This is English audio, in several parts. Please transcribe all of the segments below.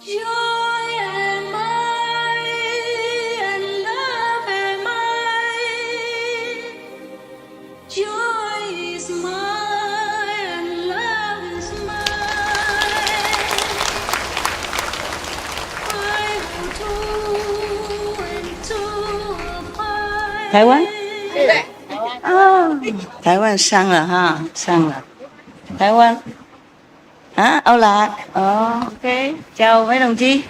Joy am I, and love am I. Joy is mine, and love is mine. I will two and two apart. 台湾？啊，台湾上了哈，上了。台湾hả? Âu Lạc. Ok. Chào mấy đồng chí.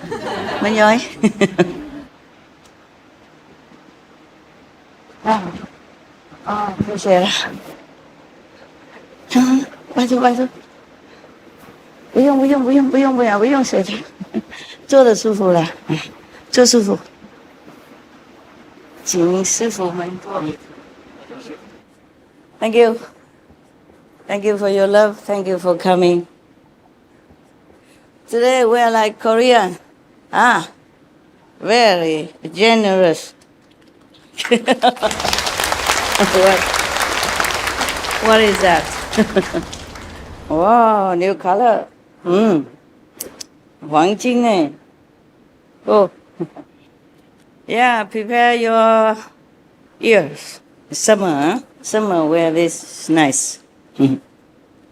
Mình rồi.谢谢了。拜托拜托。不用谢谢。坐的舒服了，坐舒服。请师傅们坐。Thank you. Thank you for your love. Thank you for coming. Today we are like Korean. Very generous. What is that? Wow, new color. 黄金哎。Oh. Yeah, prepare your ears. Summer, huh? Summer wear this is nice.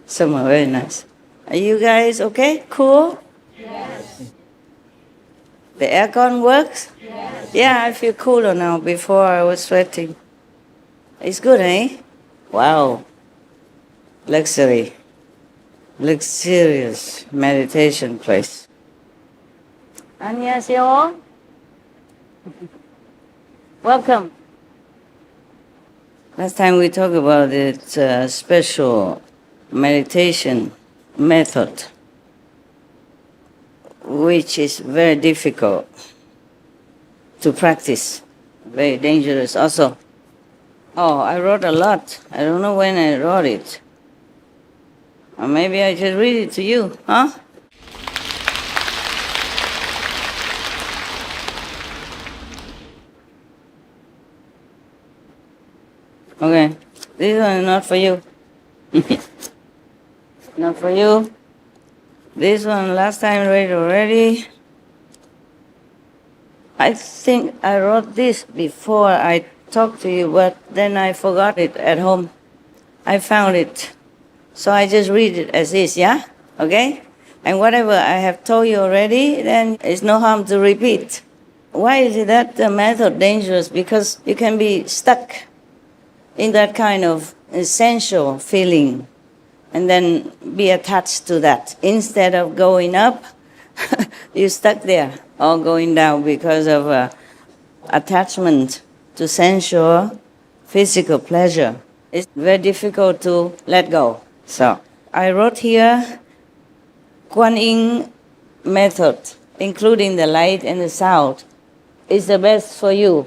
Summer very nice. Are you guys okay? Cool? Yes. The aircon works? Yes. Yeah, I feel cooler now. Before I was sweating. It's good, eh? Wow. Luxury. Luxurious meditation place. 안녕하세요. Welcome. Last time we talked about its special meditation method, which is very difficult to practice, very dangerous also. Oh, I wrote a lot. I don't know when I wrote it. Or maybe I just read it to you, huh? Okay, this one is not for you. Not for you. This one last time read already. I think I wrote this before I talked to you, but then I forgot it at home. I found it. So I just read it as is, yeah? Okay? And whatever I have told you already, then it's no harm to repeat. Why is it that the method dangerous? Because you can be stuck in that kind of essential feeling and then be attached to that. Instead of going up, you're stuck there, or going down because of attachment to sensual, physical pleasure. It's very difficult to let go. So I wrote here, Kuan Yin method, including the light and the sound, is the best for you.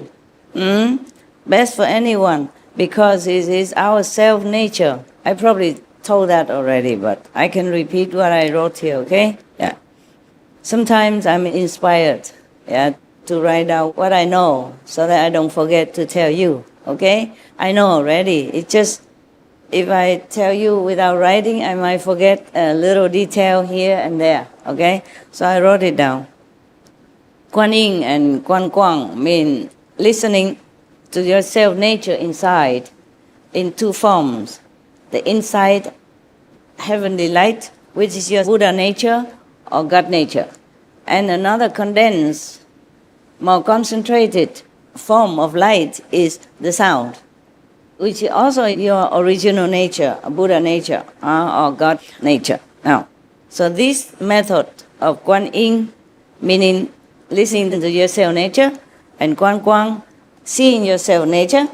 Best for anyone. Because it is our self-nature. I probably told that already, but I can repeat what I wrote here, okay? Yeah. Sometimes I'm inspired, to write down what I know so that I don't forget to tell you, okay? I know already. It's just, if I tell you without writing, I might forget a little detail here and there, okay? So I wrote it down. Kuan Yin and Kuan Kwang mean listening to your self-nature inside in two forms. The inside heavenly light, which is your Buddha nature or God nature. And another condensed, more concentrated form of light is the sound, which is also your original nature, Buddha nature or God nature. Now, so this method of Kuan Yin, meaning listening to your self-nature, and Kuan Kwang, seeing your self-nature,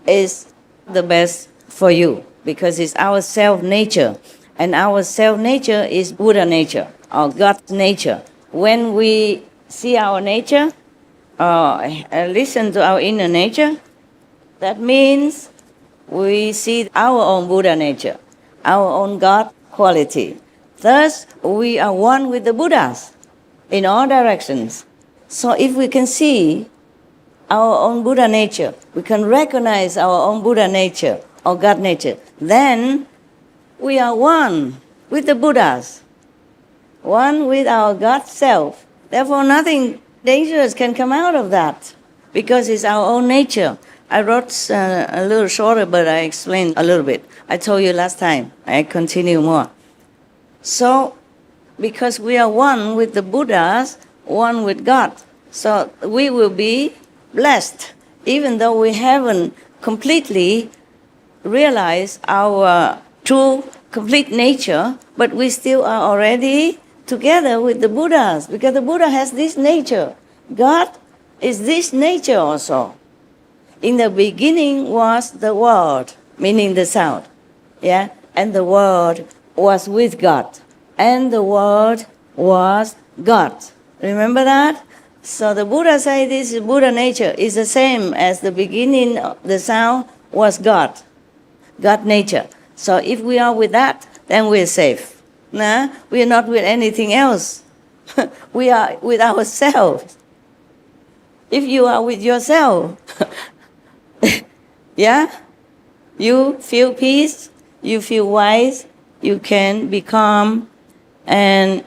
is the best for you because it's our self-nature. And our self-nature is Buddha nature or God's nature. When we see our nature or listen to our inner nature, that means we see our own Buddha nature, our own God quality. Thus, we are one with the Buddhas in all directions. So if we can see our own Buddha nature, we can recognize our own Buddha nature or God nature, then we are one with the Buddhas, one with our God self, Therefore, nothing dangerous can come out of that because it's our own nature. I wrote a little shorter, but I explained a little bit. I told you last time. I continue more. So, because we are one with the Buddhas, one with God, so we will be blessed, even though we haven't completely realized our true, complete nature, but we still are already together with the Buddhas, because the Buddha has this nature. God is this nature also. In the beginning was the Word, meaning the sound, yeah, and the Word was with God, and the Word was God. Remember that? So the Buddha say this is Buddha nature is the same as the beginning, the sound was God, God nature. So if we are with that, then we're safe. Nah, we are not with anything else. We are with ourselves. If you are with yourself, yeah, you feel peace, you feel wise, you can be calm, and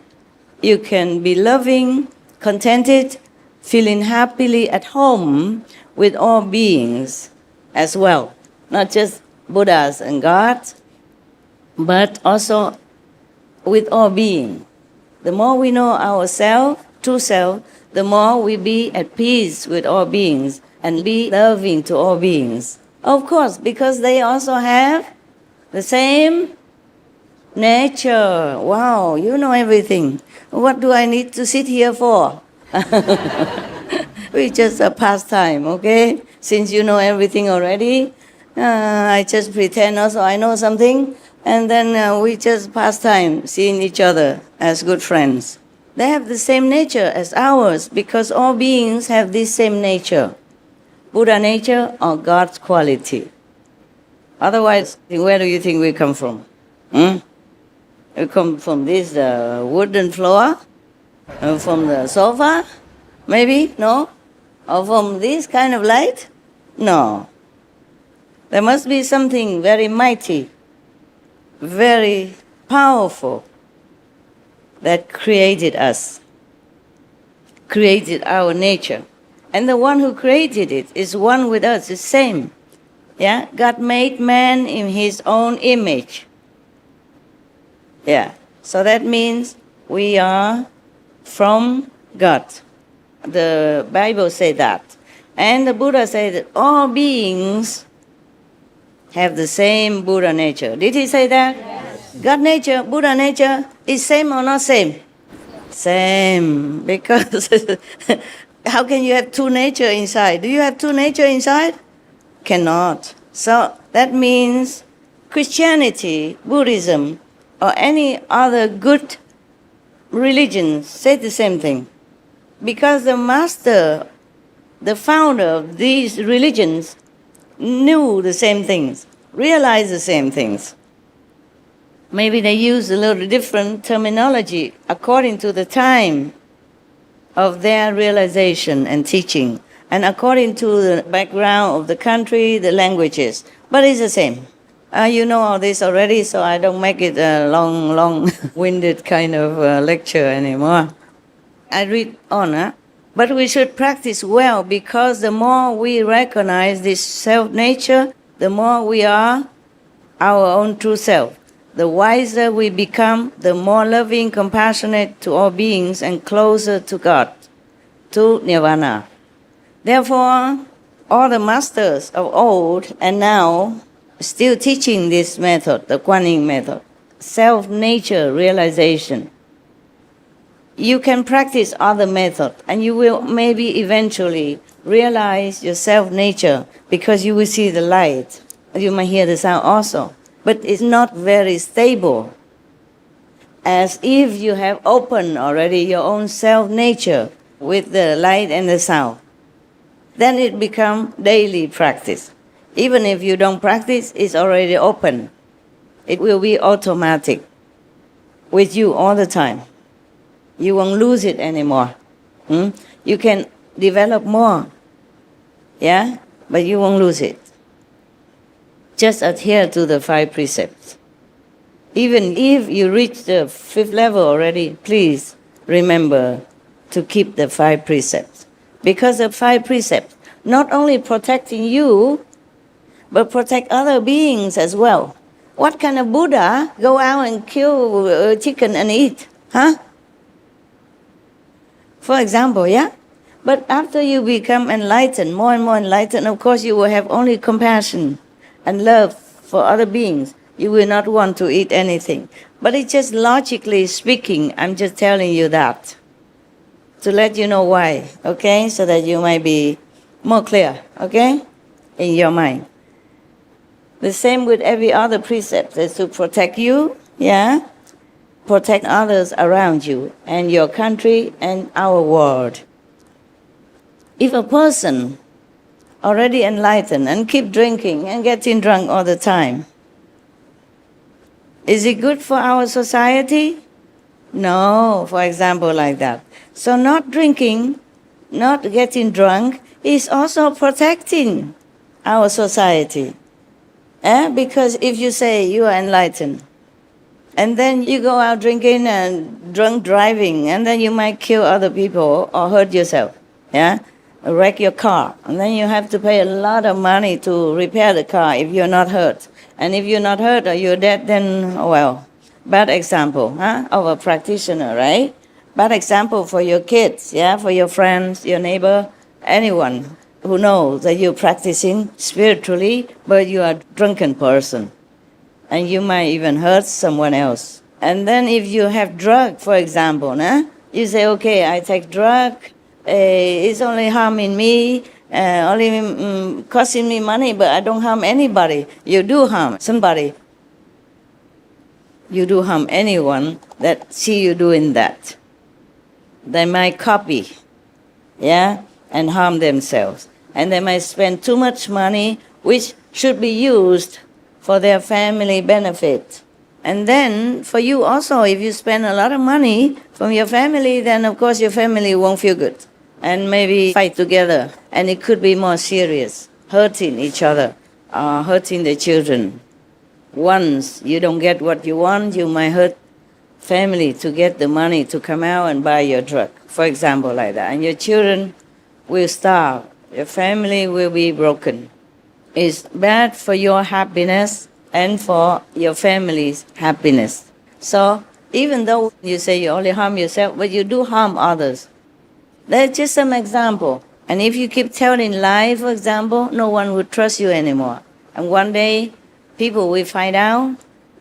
you can be loving, contented, feeling happily at home with all beings as well. Not just Buddhas and God, but also with all beings. The more we know ourselves, true self, the more we be at peace with all beings and be loving to all beings. Of course, because they also have the same nature. Wow, you know everything. What do I need to sit here for? We just a pastime, okay? Since you know everything already, I just pretend also I know something, and then we just pass time seeing each other as good friends. They have the same nature as ours because all beings have this same nature, Buddha nature or God's quality. Otherwise, where do you think we come from? We come from this wooden floor, from the sofa, maybe, no? Or from this kind of light? No. There must be something very mighty, very powerful that created us, created our nature. And the one who created it is one with us, the same. Yeah? God made man in his own image. Yeah. So that means we are from God. The Bible says that. And the Buddha said that all beings have the same Buddha nature. Did he say that? Yes. God nature, Buddha nature is same or not same? Same. Because how can you have two nature inside? Do you have two nature inside? Cannot. So that means Christianity, Buddhism, or any other good religion say the same thing. Because the master, the founder of these religions, knew the same things, realized the same things. Maybe they use a little different terminology according to the time of their realization and teaching, and according to the background of the country, the languages. But it's the same. You know all this already, so I don't make it a long-winded kind of lecture anymore. I read on, But we should practice well, because the more we recognize this self-nature, the more we are our own true self. The wiser we become, the more loving, compassionate to all beings, and closer to God, to Nirvana. Therefore, all the masters of old and now still teaching this method, the Kuan Yin method, self-nature realization. You can practice other methods, and you will maybe eventually realize your self-nature, because you will see the light. You might hear the sound also, but it's not very stable. As if you have opened already your own self-nature with the light and the sound. Then it becomes daily practice. Even if you don't practice, it's already open. It will be automatic with you all the time. You won't lose it anymore. You can develop more, yeah, but you won't lose it. Just adhere to the 5 precepts. Even if you reach the 5th level already, please remember to keep the 5 precepts. Because the 5 precepts not only protecting you, but protect other beings as well. What kind of Buddha go out and kill chicken and eat? Huh? For example, yeah? But after you become enlightened, more and more enlightened, of course you will have only compassion and love for other beings. You will not want to eat anything. But it's just logically speaking, I'm just telling you that to let you know why, okay? So that you might be more clear, okay? In your mind. The same with every other precept is to protect you, yeah? Protect others around you and your country and our world. If a person already enlightened and keep drinking and getting drunk all the time, is it good for our society? No, for example, like that. So not drinking, not getting drunk is also protecting our society. Because if you say you are enlightened, and then you go out drinking and drunk driving, and then you might kill other people or hurt yourself, yeah? Wreck your car, and then you have to pay a lot of money to repair the car if you're not hurt. And if you're not hurt or you're dead, then, well, bad example of a practitioner, right? Bad example for your kids, yeah, for your friends, your neighbor, anyone who knows that you're practicing spiritually, but you are a drunken person. And you might even hurt someone else. And then if you have drug, for example, you say, okay, I take drug, it's only harming me, only costing me money, but I don't harm anybody. You do harm somebody. You do harm anyone that see you doing that. They might copy, yeah, and harm themselves. And they might spend too much money, which should be used for their family benefit. And then for you also, if you spend a lot of money from your family, then of course your family won't feel good. And maybe fight together. And it could be more serious, hurting each other, hurting the children. Once you don't get what you want, you might hurt family to get the money to come out and buy your drug, for example, like that. And your children will starve. Your family will be broken. It's bad for your happiness and for your family's happiness. So even though you say you only harm yourself, but you do harm others. That's just some example. And if you keep telling lies, for example, no one will trust you anymore. And one day, people will find out,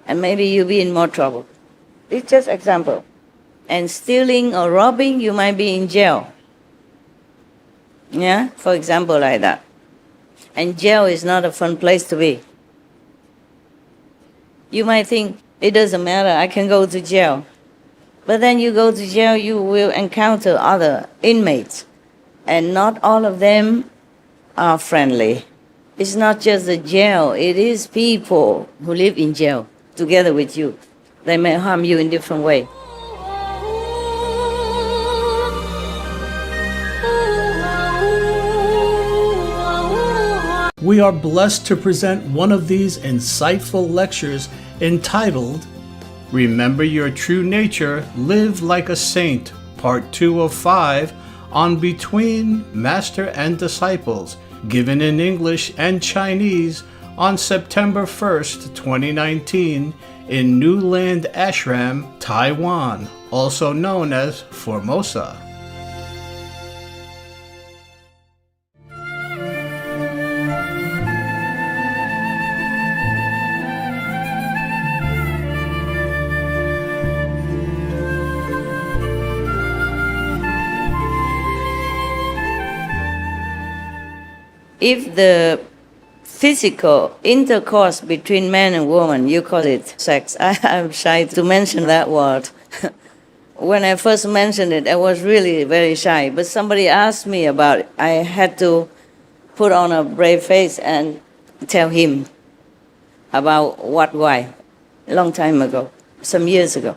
and maybe you'll be in more trouble. It's just example. And stealing or robbing, you might be in jail. Yeah, for example, like that. And jail is not a fun place to be. You might think, it doesn't matter, I can go to jail. But then you go to jail, you will encounter other inmates. And not all of them are friendly. It's not just the jail, it is people who live in jail together with you. They may harm you in different ways. We are blessed to present one of these insightful lectures entitled Remember Your True Nature, Live Like a Saint, Part 2 of 5, on Between Master and Disciples, given in English and Chinese on September 1st, 2019, in New Land Ashram, Taiwan, also known as Formosa. If the physical intercourse between man and woman, you call it sex. I'm shy to mention that word. When I first mentioned it, I was really very shy. But somebody asked me about it. I had to put on a brave face and tell him about why, a long time ago, some years ago.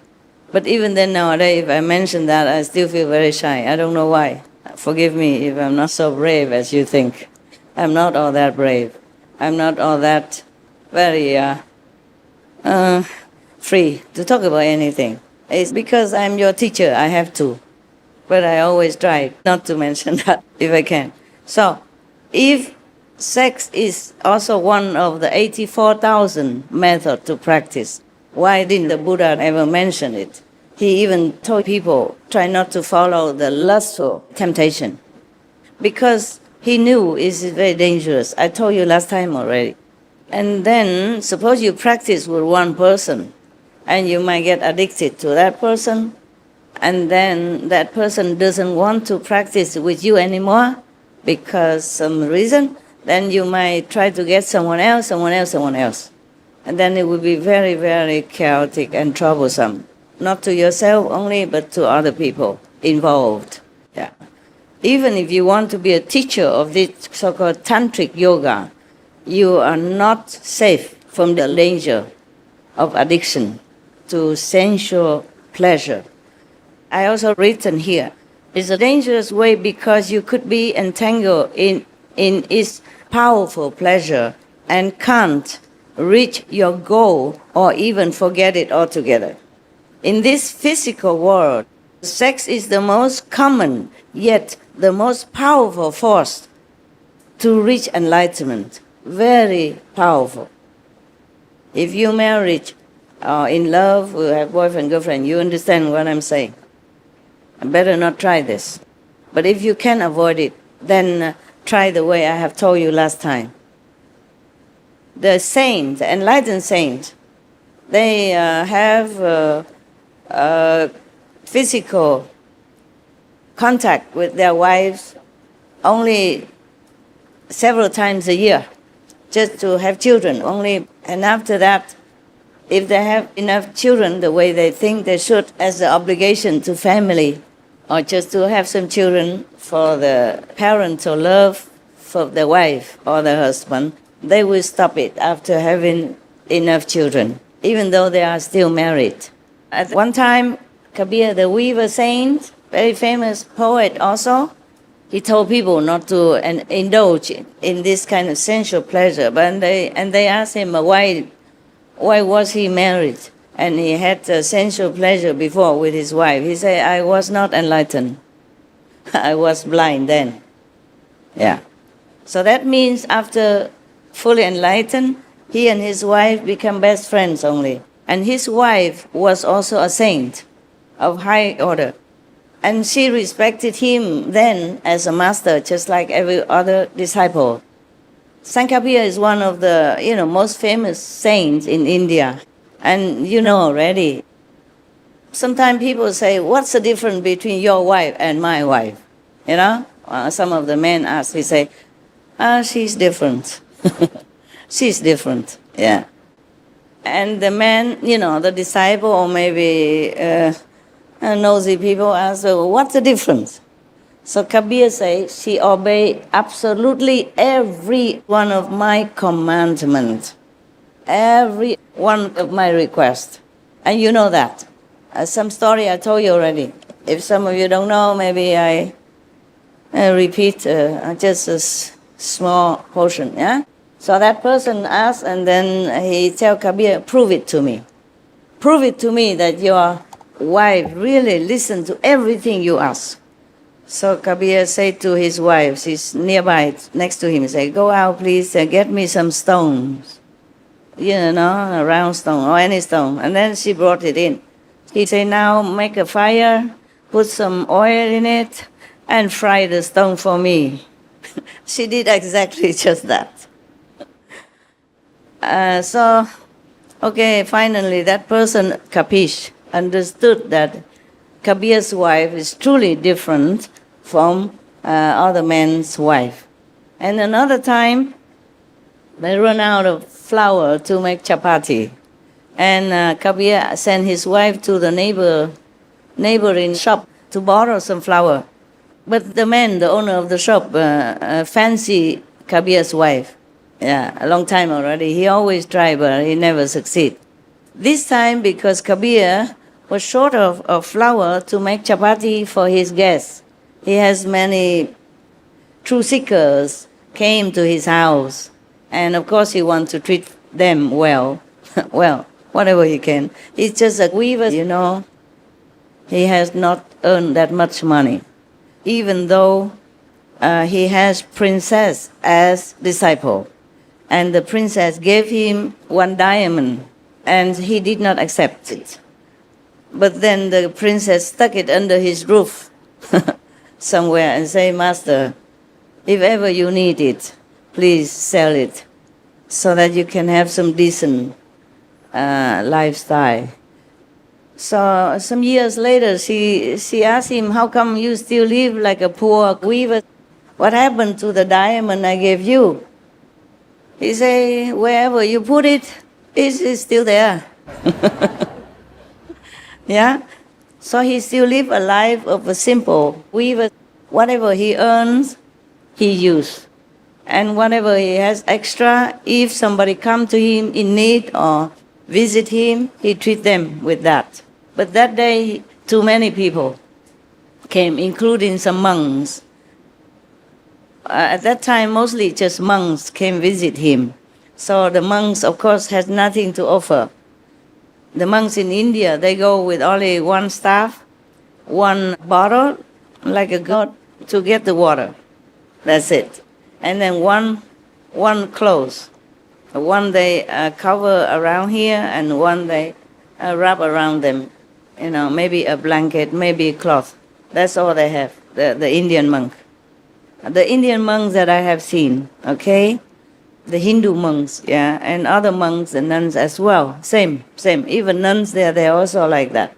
But even then nowadays, if I mention that, I still feel very shy. I don't know why. Forgive me if I'm not so brave as you think. I'm not all that brave. I'm not all that very free to talk about anything. It's because I'm your teacher, I have to. but I always try not to mention that if I can. So, if sex is also one of the 84,000 methods to practice, why didn't the Buddha ever mention it? He even told people, try not to follow the lustful temptation, because he knew it's very dangerous. I told you last time already. And then, suppose you practice with one person, and you might get addicted to that person, and then that person doesn't want to practice with you anymore because some reason, then you might try to get someone else. And then it will be very, very chaotic and troublesome. Not to yourself only, but to other people involved. Yeah. Even if you want to be a teacher of this so-called tantric yoga, you are not safe from the danger of addiction to sensual pleasure. I also written here, it's a dangerous way because you could be entangled in its powerful pleasure and can't reach your goal or even forget it altogether. In this physical world, sex is the most common yet the most powerful force to reach enlightenment. Very powerful. If you married or in love, or have boyfriend, girlfriend, you understand what I'm saying. I better not try this. But if you can avoid it, then try the way I have told you last time. The saints, the enlightened saints, they have physical contact with their wives only several times a year, just to have children only. And after that, if they have enough children the way they think they should as an obligation to family, or just to have some children for the parental love for the wife or the husband, they will stop it after having enough children, even though they are still married. At one time, Kabir, the weaver saint, very famous poet also, he told people not to indulge in this kind of sensual pleasure. But they asked him why was he married and he had sensual pleasure before with his wife. He said, I was not enlightened. I was blind then. Yeah. So that means after fully enlightened, he and his wife become best friends only. And his wife was also a saint of high order. And she respected him then as a master, just like every other disciple. Sankapaya is one of the most famous saints in India. And you know already, sometimes people say, what's the difference between your wife and my wife? Some of the men ask, we say, she's different. She's different, yeah. And the man, the disciple or maybe nosy people ask, what's the difference? So Kabir says, she obeyed absolutely every one of my commandments, every one of my requests. And you know that. Some story I told you already. If some of you don't know, maybe I repeat just a small portion, yeah? So that person asked, and then he tell Kabir, prove it to me. Prove it to me that your wife really listens to everything you ask. So Kabir said to his wife, she's nearby, next to him, say, go out please, get me some stones. A round stone or any stone. And then she brought it in. He said, now make a fire, put some oil in it, and fry the stone for me. She did exactly just that. Finally that person, Kapish, understood that Kabir's wife is truly different from other men's wife. And another time, they run out of flour to make chapati. And Kabir sent his wife to the neighboring shop to borrow some flour. But the man, the owner of the shop, fancied Kabir's wife. Yeah, a long time already. He always tried, but he never succeed. This time, because Kabir was short of flour to make chapati for his guests, he has many truth seekers came to his house. And of course he wants to treat them well. Well, whatever he can. He's just a weaver, He has not earned that much money, even though he has princess as disciple. And the princess gave him one diamond, and he did not accept it. But then the princess stuck it under his roof somewhere and say, Master, if ever you need it, please sell it so that you can have some decent lifestyle. So some years later, she asked him, how come you still live like a poor weaver? What happened to the diamond I gave you? He said, wherever you put it, it's still there. Yeah? So he still lives a life of a simple weaver. Whatever he earns, he uses. And whatever he has extra, if somebody come to him in need or visit him, he treat them with that. But that day, too many people came, including some monks. At that time, mostly just monks came visit him. So the monks, of course, had nothing to offer. The monks in India, they go with only one staff, one bottle, like a god, to get the water. That's it. And then one clothes. One they cover around here, and one they wrap around them. You know, maybe a blanket, maybe a cloth. That's all they have, the Indian monk. The Indian monks that I have seen, okay? The Hindu monks, yeah, and other monks and nuns as well. Same. Even nuns, they're also like that.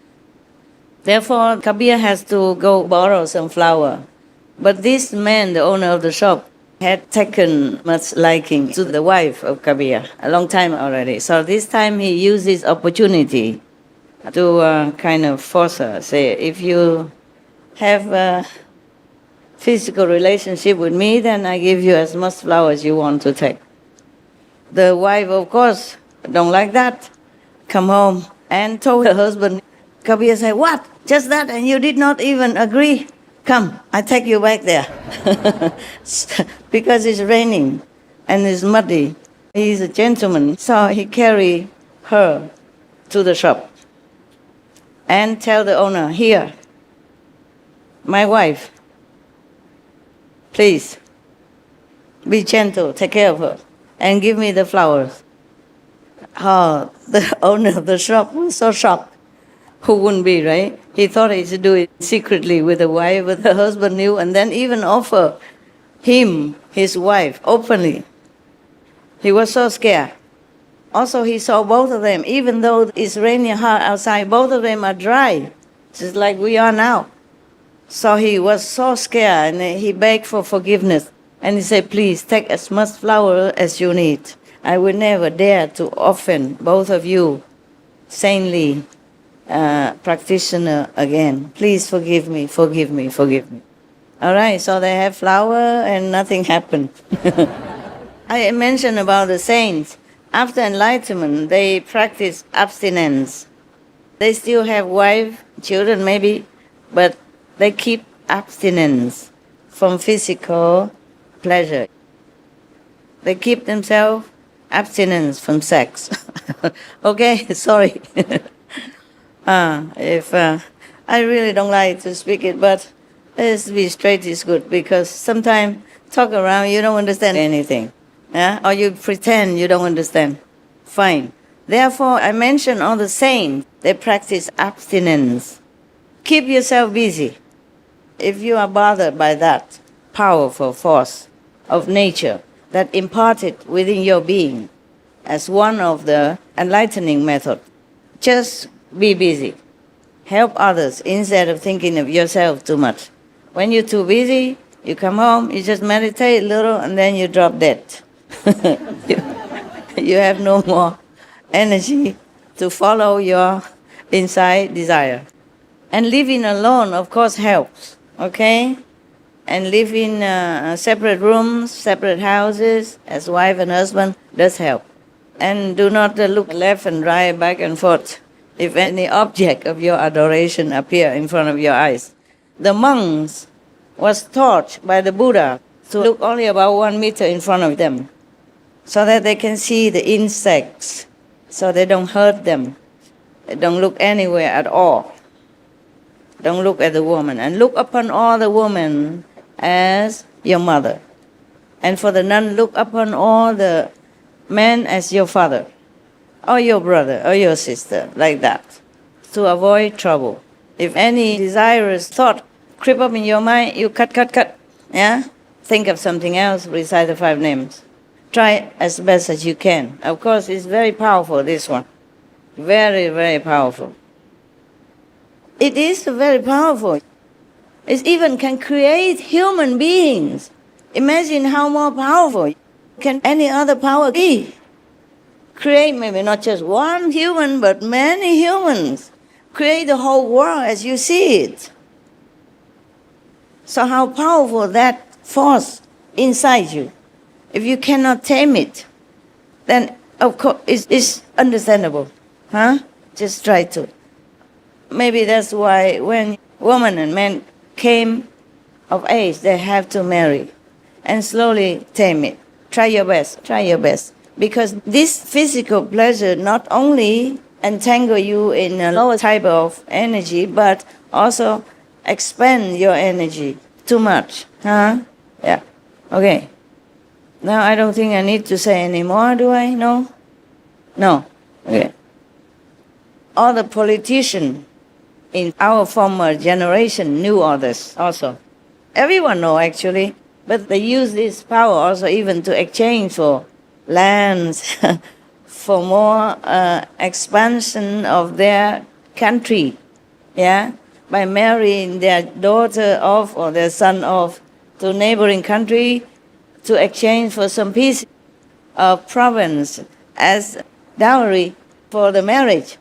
Therefore, Kabir has to go borrow some flour. But this man, the owner of the shop, had taken much liking to the wife of Kabir a long time already. So this time he used this opportunity to kind of force her, say, if you have a physical relationship with me, then I give you as much flour as you want to take. The wife, of course, don't like that. Come home and told her husband. Kabir said, what? Just that? And you did not even agree? Come, I take you back there. Because it's raining and it's muddy. He's a gentleman, so he carried her to the shop and tell the owner, here, my wife, please, be gentle, take care of her, and give me the flowers. Oh, the owner of the shop was so shocked. Who wouldn't be, right? He thought he should do it secretly with the wife, but the husband knew, and then even offer him, his wife, openly. He was so scared. Also, he saw both of them, even though it's raining hard outside, both of them are dry, just like we are now. So he was so scared, and he begged for forgiveness. And he said, please, take as much flour as you need. I will never dare to offend both of you, saintly practitioner again. Please forgive me. All right, so they have flour and nothing happened. I mentioned about the saints. After enlightenment, they practice abstinence. They still have wife, children maybe, but they keep abstinence from physical pleasure. They keep themselves abstinence from sex. Okay, sorry. I really don't like to speak it, but let's be straight is good, because sometimes talk around, you don't understand anything. Yeah? Or you pretend you don't understand. Fine. Therefore, I mention all the saints, they practice abstinence. Keep yourself busy. If you are bothered by that powerful force of nature that imparted within your being as one of the enlightening methods, just be busy. Help others instead of thinking of yourself too much. When you're too busy, you come home, you just meditate a little, and then you drop dead. You have no more energy to follow your inside desire. And living alone, of course, helps, okay? And living separate rooms, separate houses, as wife and husband, does help. And do not look left and right, back and forth, if any object of your adoration appear in front of your eyes. The monks was taught by the Buddha to look only about 1 meter in front of them, so that they can see the insects, so they don't hurt them. They don't look anywhere at all. Don't look at the woman. And look upon all the women as your mother. And for the nun, look upon all the men as your father, or your brother, or your sister, like that, to avoid trouble. If any desirous thought creep up in your mind, you cut, yeah? Think of something else, recite the 5 names. Try as best as you can. Of course, it's very powerful, this one. Very, very powerful. It is very powerful. It even can create human beings. Imagine how more powerful can any other power be. Create maybe not just one human, but many humans. Create the whole world as you see it. So how powerful that force inside you. If you cannot tame it, then of course it's understandable. Just try to. Maybe that's why when women and men came of age, they have to marry and slowly tame it. Try your best. Because this physical pleasure not only entangle you in a lower type of energy, but also expand your energy too much. Yeah. Okay. Now I don't think I need to say any more, do I? No? No. Okay. All the politicians in our former generation knew all this also. Everyone know actually, but they use this power also even to exchange for lands, for more expansion of their country, yeah, by marrying their daughter off or their son off to neighboring country to exchange for some piece of province as dowry for the marriage.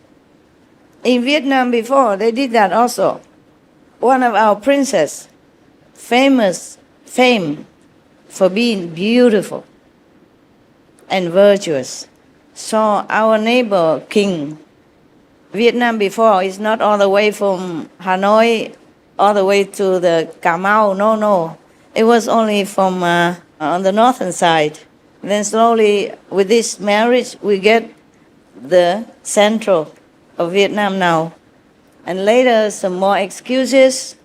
In Vietnam before, they did that also. One of our princess, fame for being beautiful and virtuous, saw our neighbor king. Vietnam before is not all the way from Hanoi all the way to the Cà Mau, no. It was only from on the northern side. Then slowly with this marriage we get the central of Vietnam now. And later some more excuses.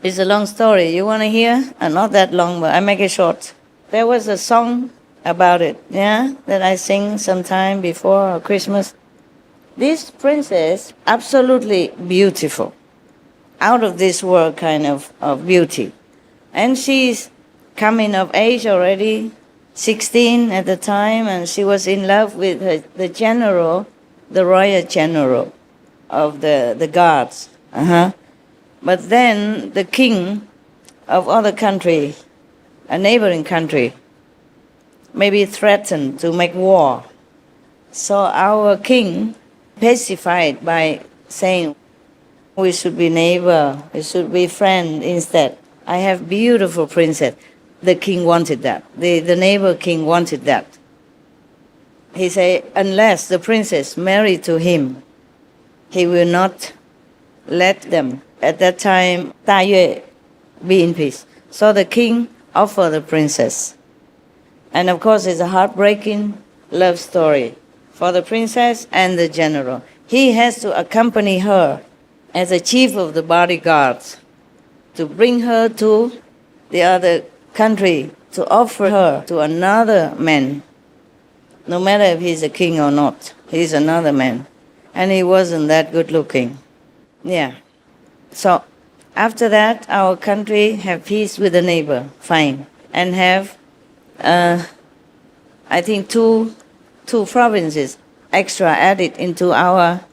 It's a long story. You want to hear? Not that long, but I make it short. There was a song about it, yeah, that I sing sometime before Christmas. This princess, absolutely beautiful, out of this world kind of beauty. And she's coming of age already, 16 at the time, and she was in love with the general, the royal general of the guards. But then the king of other country, a neighboring country, maybe threatened to make war. So our king pacified by saying, we should be neighbor, we should be friend instead. I have beautiful princess. The king wanted that. The neighbor king wanted that. He said, unless the princess married to him, he will not let them. At that time, THạoؤNG, be in peace. So the king offered the princess. And of course, it's a heartbreaking love story for the princess and the general. He has to accompany her as a chief of the bodyguards to bring her to the other country to offer her to another man. No matter if he's a king or not, he's another man. And he wasn't that good looking. Yeah. So after that, our country have peace with the neighbor, fine, and have, I think, two provinces extra added into our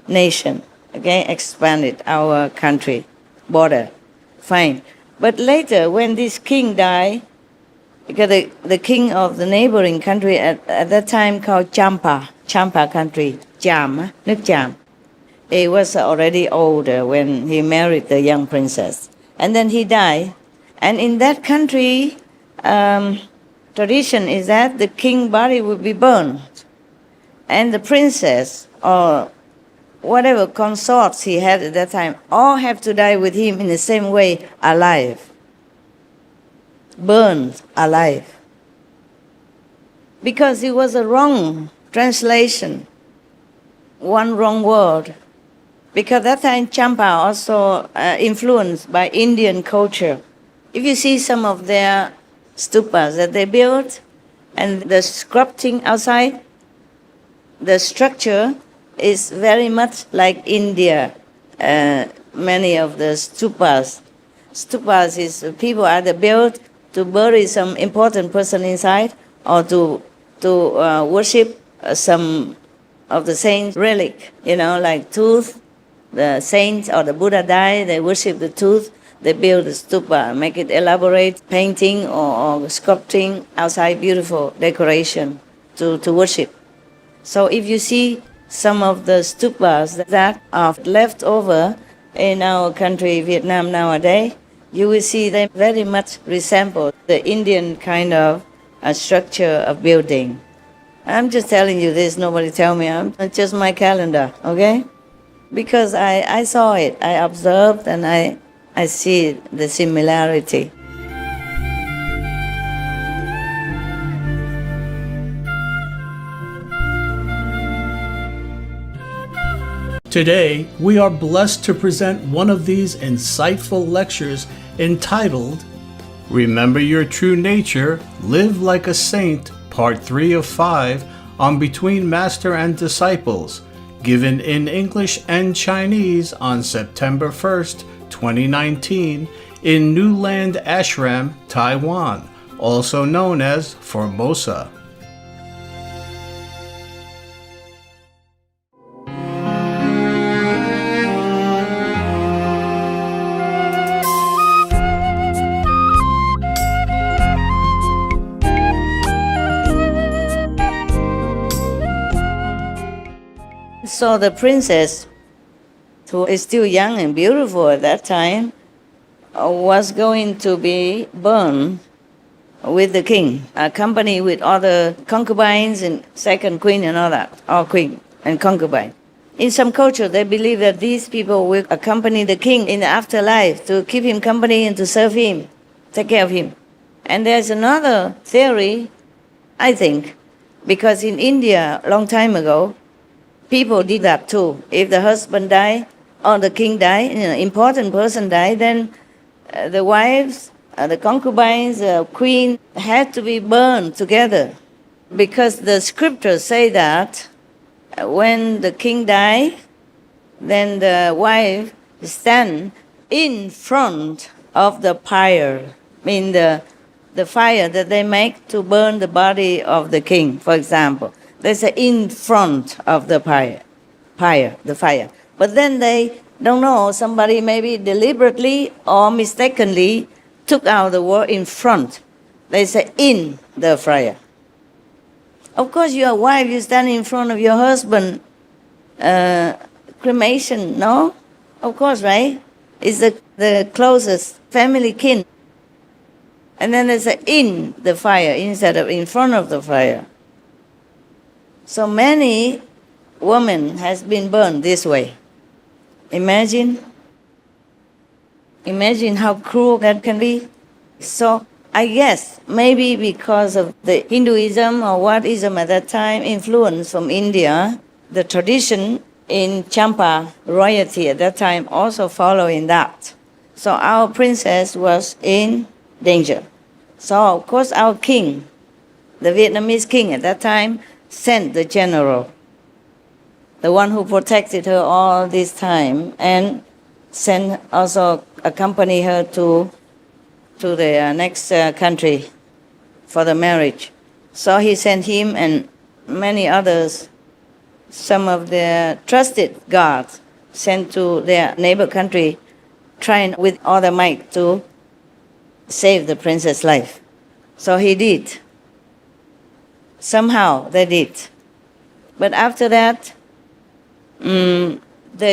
nation, okay, expanded our country border, fine. But later, when this king died, because the king of the neighboring country at that time called Champa country, Cham, nước Cham. He was already older when he married the young princess. And then he died. And in that country, tradition is that the king's body would be burned. And the princess, or whatever consorts he had at that time, all have to die with him in the same way, alive. Burned alive. Because it was a wrong translation, one wrong word. Because that time Champa also influenced by Indian culture. If you see some of their stupas that they built and the sculpting outside, the structure is very much like India. Many of the stupas. Stupas is people either built to bury some important person inside or to worship some of the saints' relic, like tooth. The saints or the Buddha died, they worship the tooth, they build a stupa, make it elaborate, painting or sculpting outside, beautiful decoration to worship. So if you see some of the stupas that are left over in our country, Vietnam nowadays, you will see they very much resemble the Indian kind of structure of building. I'm just telling you this, nobody tell me, it's just my calendar, okay? Because I saw it, I observed and I see the similarity. Today, we are blessed to present one of these insightful lectures entitled, Remember Your True Nature, Live Like a Saint, Part 3 of 5, on Between Master and Disciples, given in English and Chinese on September 1st, 2019, in New Land Ashram, Taiwan, also known as FORMOSA. So the princess, who is still young and beautiful at that time, was going to be burned with the king, accompanied with other concubines and second queen and all that, or queen and concubine. In some culture, they believe that these people will accompany the king in the afterlife to keep him company and to serve him, take care of him. And there's another theory, I think, because in India, a long time ago, people did that too. If the husband died or the king died, important person died, then the wives, the concubines, the queen had to be burned together. Because the scriptures say that when the king died, then the wife stand in front of the pyre, the fire that they make to burn the body of the king, for example. They say in front of the fire. But then they don't know, somebody maybe deliberately or mistakenly took out the word in front. They say in the fire. Of course, your wife, you stand in front of your husband. Cremation, no? Of course, right? It's the closest family kin. And then they say in the fire instead of in front of the fire. So many women has been burned this way. Imagine how cruel that can be. So I guess maybe because of the Hinduism or whatism at that time influence from India, the tradition in Champa royalty at that time also following that. So our princess was in danger. So of course our king, the Vietnamese king at that time, sent the general, the one who protected her all this time, and sent also accompany her to the next country for the marriage. So he sent him and many others, some of their trusted guards, sent to their neighbor country, trying with all their might to save the princess' life. So he did. Somehow they did. But after that, the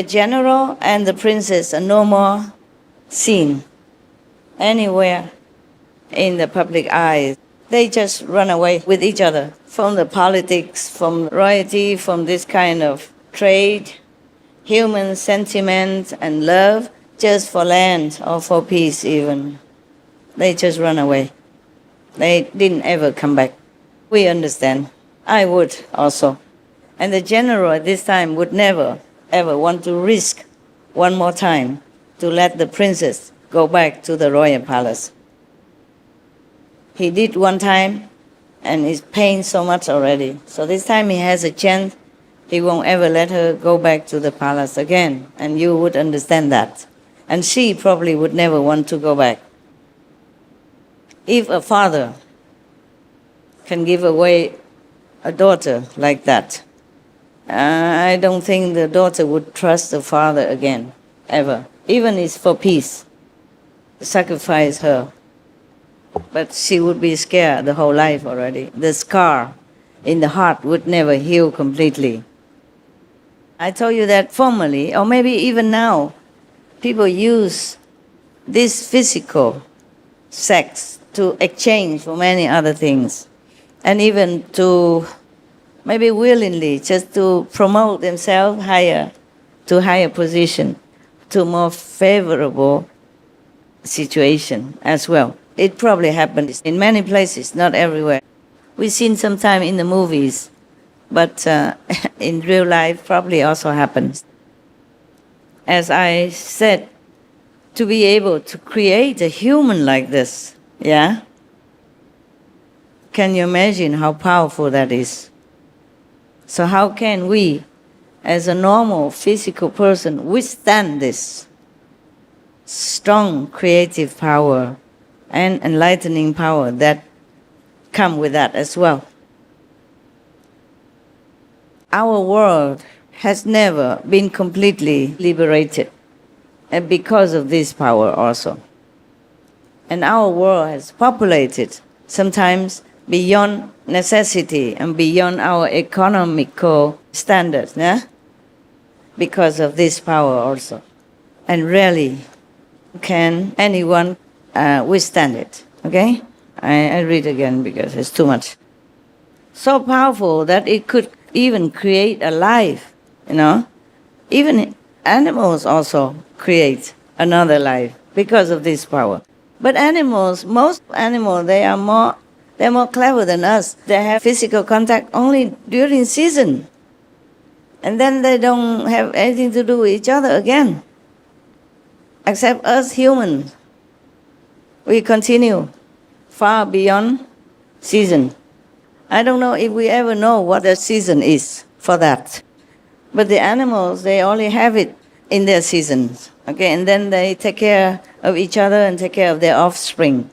general and the princess are no more seen anywhere in the public eye. They just run away with each other from the politics, from royalty, from this kind of trade, human sentiment and love, just for land or for peace even. They just run away. They didn't ever come back. We understand. I would also. And the general at this time would never, ever want to risk one more time to let the princess go back to the royal palace. He did one time, and he's pain so much already. So this time he has a chance. He won't ever let her go back to the palace again, and you would understand that. And she probably would never want to go back. If a father can give away a daughter like that, I don't think the daughter would trust the father again, ever. Even if it's for peace, sacrifice her. But she would be scared the whole life already. The scar in the heart would never heal completely. I told you that formerly, or maybe even now, people use this physical sex to exchange for many other things. And even to, maybe willingly, just to promote themselves higher, to higher position, to more favorable situation as well. It probably happens in many places, not everywhere. We've seen sometime in the movies, but in real life probably also happens. As I said, to be able to create a human like this, yeah? Can you imagine how powerful that is? So how can we, as a normal physical person, withstand this strong creative power and enlightening power that come with that as well? Our world has never been completely liberated, and because of this power also. And our world has populated sometimes beyond necessity and beyond our economical standards, yeah? Because of this power also. And rarely can anyone withstand it, okay? I read again because it's too much. So powerful that it could even create a life, you know? Even animals also create another life because of this power. But animals, most animals, they're more clever than us. They have physical contact only during season. And then they don't have anything to do with each other again. Except us humans. We continue far beyond season. I don't know if we ever know what the season is for that. But the animals, they only have it in their seasons. Okay, and then they take care of each other and take care of their offspring.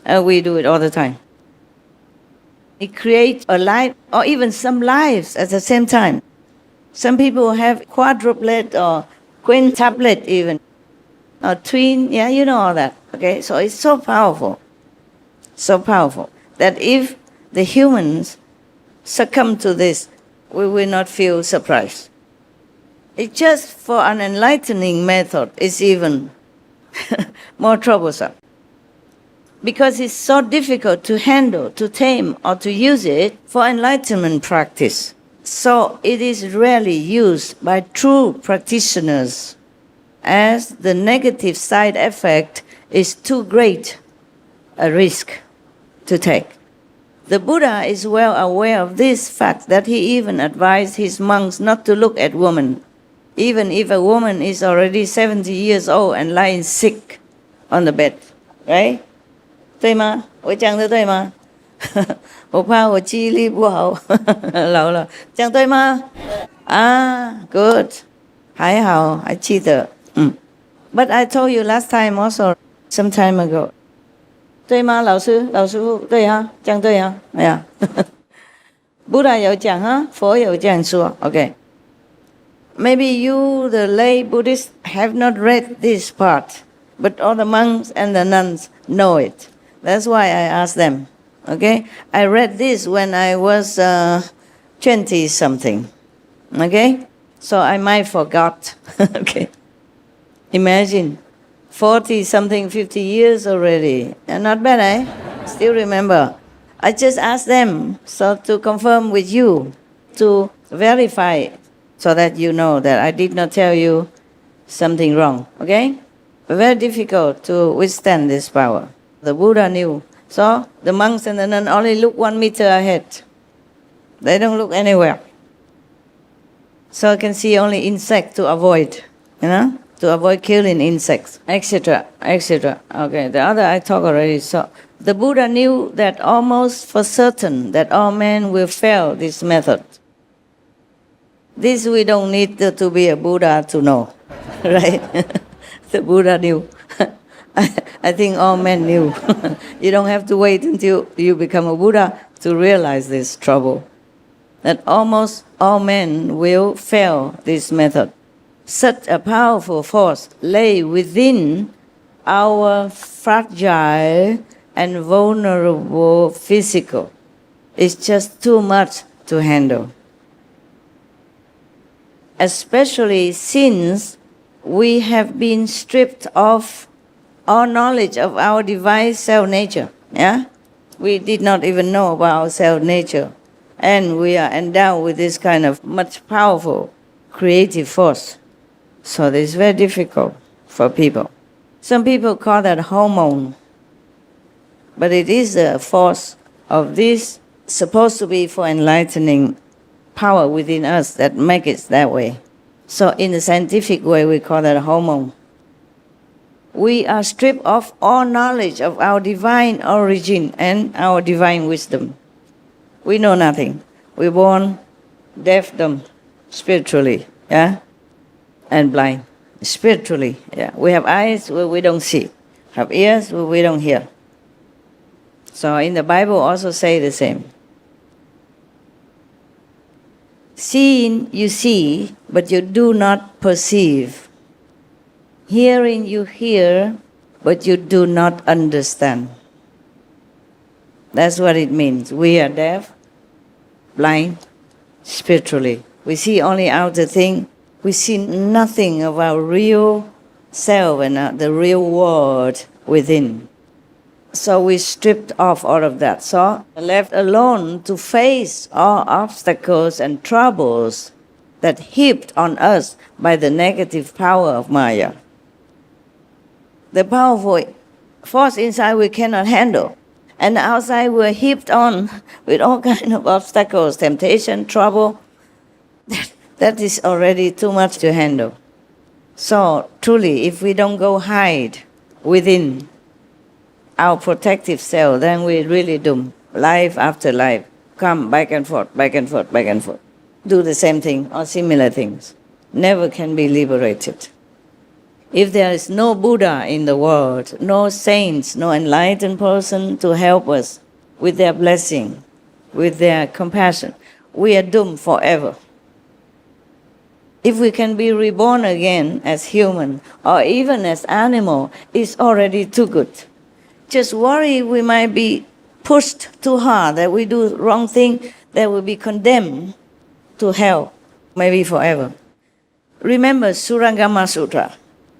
We do it all the time. It creates a life, or even some lives at the same time. Some people have quadruplet or quintuplet even, or twin, yeah, you know all that. Okay, so it's so powerful that if the humans succumb to this, we will not feel surprised. It's just for an enlightening method, it's even more troublesome. Because it's so difficult to handle, to tame, or to use it for enlightenment practice. So it is rarely used by true practitioners, as the negative side effect is too great a risk to take. The Buddha is well aware of this fact that he even advised his monks not to look at women, even if a woman is already 70 years old and lying sick on the bed, right? 对吗？我讲的对吗？我怕我记忆力不好，老了，讲对吗？啊 ，good， 还好，还记得，But I told you last time also, some time ago. 对吗，老师傅，对啊，讲对啊，哎呀，Buddha 有讲啊，佛有这样说 ，OK. Maybe you, the lay Buddhists, have not read this part, but all the monks and the nuns know it. That's why I asked them, okay? I read this when I was 20-something, okay? So I might forgot, okay? Imagine, 40-something, 50 years already. And not bad, eh? Still remember. I just asked them so to confirm with you, to verify, so that you know that I did not tell you something wrong, okay? Very difficult to withstand this power. The Buddha knew. So the monks and the nuns only look 1 meter ahead. They don't look anywhere. So I can see only insect to avoid, you know? to avoid killing insects, etc., etc. Okay, the other I talked already. So the Buddha knew that almost for certain that all men will fail this method. This we don't need to be a Buddha to know, right? The Buddha knew. I think all men knew. You don't have to wait until you become a Buddha to realize this trouble. That almost all men will fail this method. Such a powerful force lay within our fragile and vulnerable physical. It's just too much to handle. Especially since we have been stripped of all knowledge of our divine self-nature. Yeah? We did not even know about our self-nature. And we are endowed with this kind of much powerful creative force. So it's very difficult for people. Some people call that hormone. But it is a force of this, supposed to be for enlightening power within us that make it that way. So in the scientific way, we call that hormone. We are stripped of all knowledge of our divine origin and our divine wisdom. We know nothing. We're born deaf, dumb, spiritually, yeah, and blind, spiritually. Yeah, we have eyes where we don't see, have ears where we don't hear. So in the Bible also say the same. Seeing you see, but you do not perceive. Hearing you hear, but you do not understand. That's what it means. We are deaf, blind, spiritually. We see only outer thing. We see nothing of our real self and the real world within. So we stripped off all of that. So left alone to face all obstacles and troubles that heaped on us by the negative power of Maya. The powerful force inside we cannot handle. And outside we're heaped on with all kinds of obstacles, temptation, trouble. That is already too much to handle. So truly, if we don't go hide within our protective cell, then we're really doomed. Life after life, come back and forth, back and forth, back and forth. Do the same thing or similar things. Never can be liberated. If there is no Buddha in the world, no saints, no enlightened person to help us with their blessing, with their compassion, we are doomed forever. If we can be reborn again as human or even as animal, it's already too good. Just worry we might be pushed too hard, that we do wrong thing, that will be condemned to hell, maybe forever. Remember Surangama Sutra.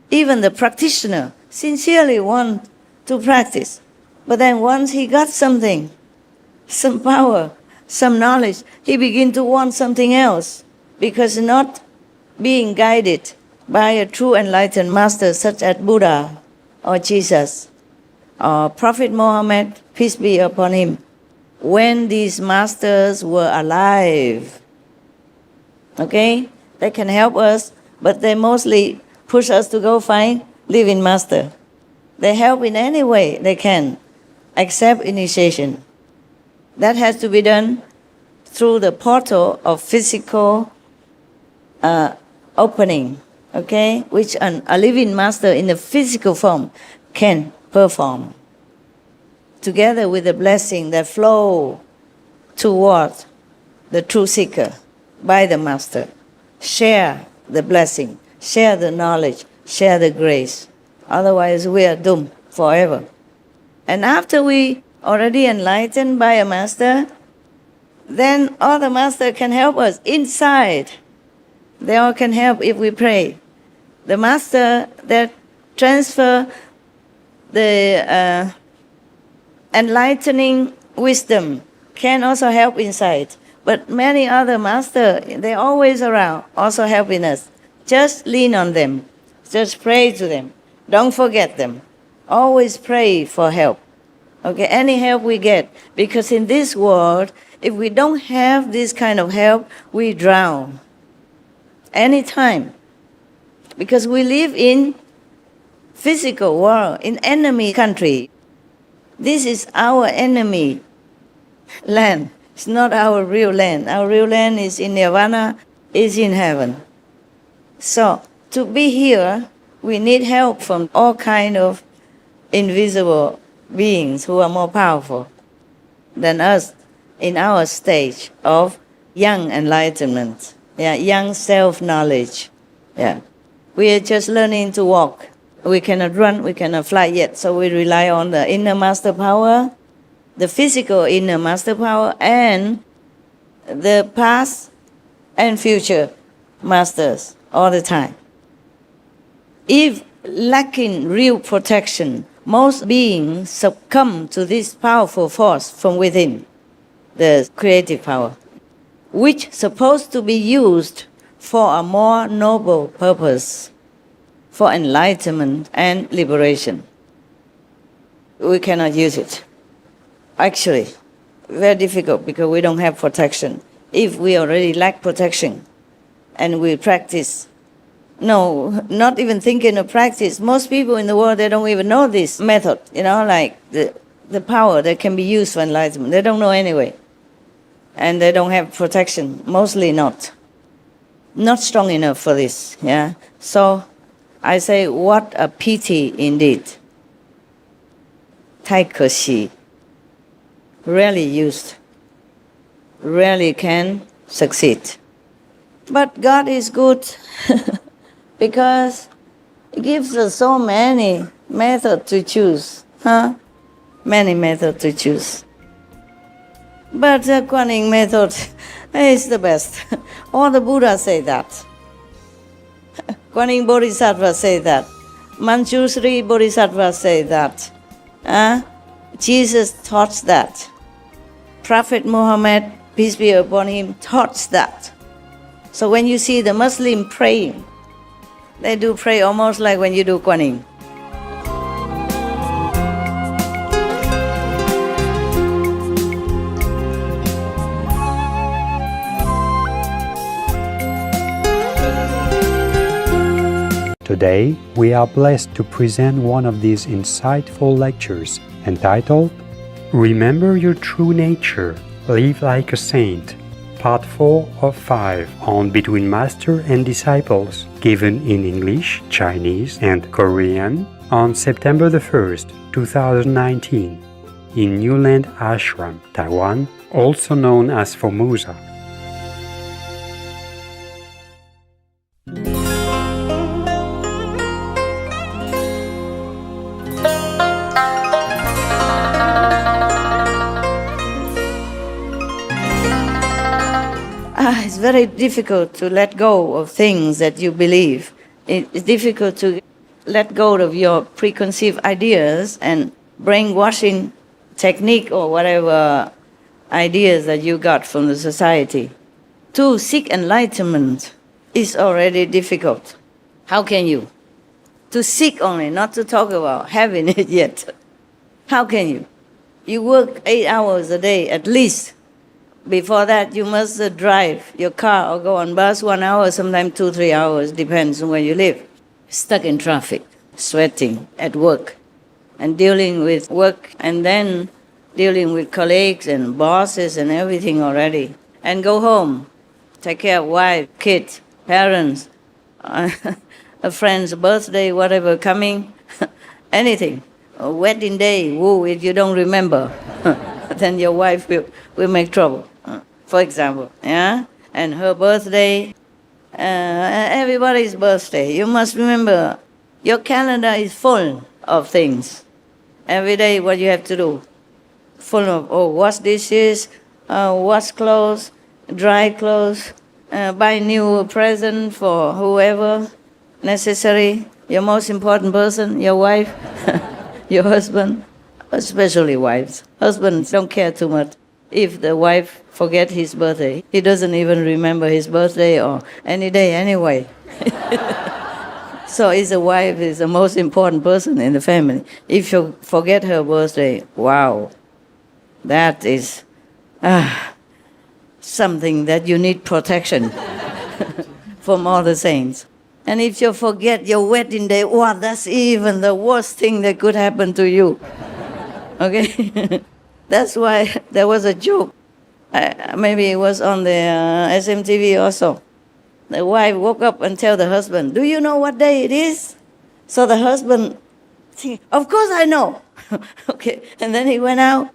Even the practitioner sincerely want to practice. But then once he got something, some power, some knowledge, he begin to want something else. Because not being guided by a true enlightened master such as Buddha or Jesus or Prophet Muhammad, peace be upon him, when these masters were alive, okay, they can help us, but they mostly push us to go find living master. They help in any way they can, except initiation. That has to be done through the portal of physical opening, okay, which a living master in the physical form can perform, together with the blessing that flow toward the true seeker by the master. Share the blessing, share the knowledge, share the grace. Otherwise we are doomed forever. And after we already enlightened by a master, then all the master can help us inside. They all can help if we pray. The master that transfer the enlightening wisdom can also help inside. But many other masters, they're always around, also helping us. Just lean on them. Just pray to them. Don't forget them. Always pray for help. Okay, any help we get. Because in this world, if we don't have this kind of help, we drown. Anytime. Because we live in physical world, in enemy country. This is our enemy land. It's not our real land. Our real land is in nirvana, is in heaven. So to be here, we need help from all kind of invisible beings who are more powerful than us in our stage of young enlightenment, young self-knowledge. We are just learning to walk. We cannot run, we cannot fly yet, so we rely on the inner master power, the physical inner master power, and the past and future masters all the time. If lacking real protection, most beings succumb to this powerful force from within, the creative power, which is supposed to be used for a more noble purpose, for enlightenment and liberation. We cannot use it. Actually, very difficult because we don't have protection. If we already lack protection and we practice, not even thinking of practice. Most people in the world, they don't even know this method, like the power that can be used for enlightenment. They don't know anyway. And they don't have protection, mostly not. Not strong enough for this, So I say, what a pity indeed. 太可惜. Rarely used. Rarely can succeed. But God is good because He gives us so many methods to choose. Many methods to choose. But the Kuan Yin method is the best. All the Buddhas say that. Kuan Yin Bodhisattva say that. Manjushri Bodhisattva say that. Jesus taught that. Prophet Muhammad, peace be upon him, taught that. So when you see the Muslim praying, they do pray almost like when you do Kuan Yin. Today, we are blessed to present one of these insightful lectures entitled Remember Your True Nature, Live Like a Saint, Part 4 of 5 on Between Master and Disciples, given in English, Chinese, and Korean on September the 1st, 2019, in Newland Ashram, Taiwan, also known as FORMOSA. It's very difficult to let go of things that you believe. It's difficult to let go of your preconceived ideas and brainwashing technique or whatever ideas that you got from the society. To seek enlightenment is already difficult. How can you? To seek only, not to talk about having it yet. How can you? You work 8 hours a day at least. Before that, you must drive your car or go on bus 1 hour, sometimes 2-3 hours, depends on where you live. Stuck in traffic, sweating at work, and dealing with work, and then dealing with colleagues and bosses and everything already. And go home, take care of wife, kids, parents, a friend's birthday, whatever coming, anything. A wedding day, if you don't remember, then your wife will make trouble. For example, and her birthday, everybody's birthday. You must remember, your calendar is full of things. Every day, what you have to do, full of wash dishes, wash clothes, dry clothes, buy new present for whoever necessary. Your most important person, your wife, your husband, especially wives. Husbands don't care too much. If the wife forget his birthday, he doesn't even remember his birthday or any day anyway. So if the wife is the most important person in the family, if you forget her birthday, wow, that is something that you need protection from all the saints. And if you forget your wedding day, wow, that's even the worst thing that could happen to you. Okay? That's why there was a joke. Maybe it was on the SMTV also. The wife woke up and tell the husband, do you know what day it is? So the husband, of course I know. Okay, and then he went out,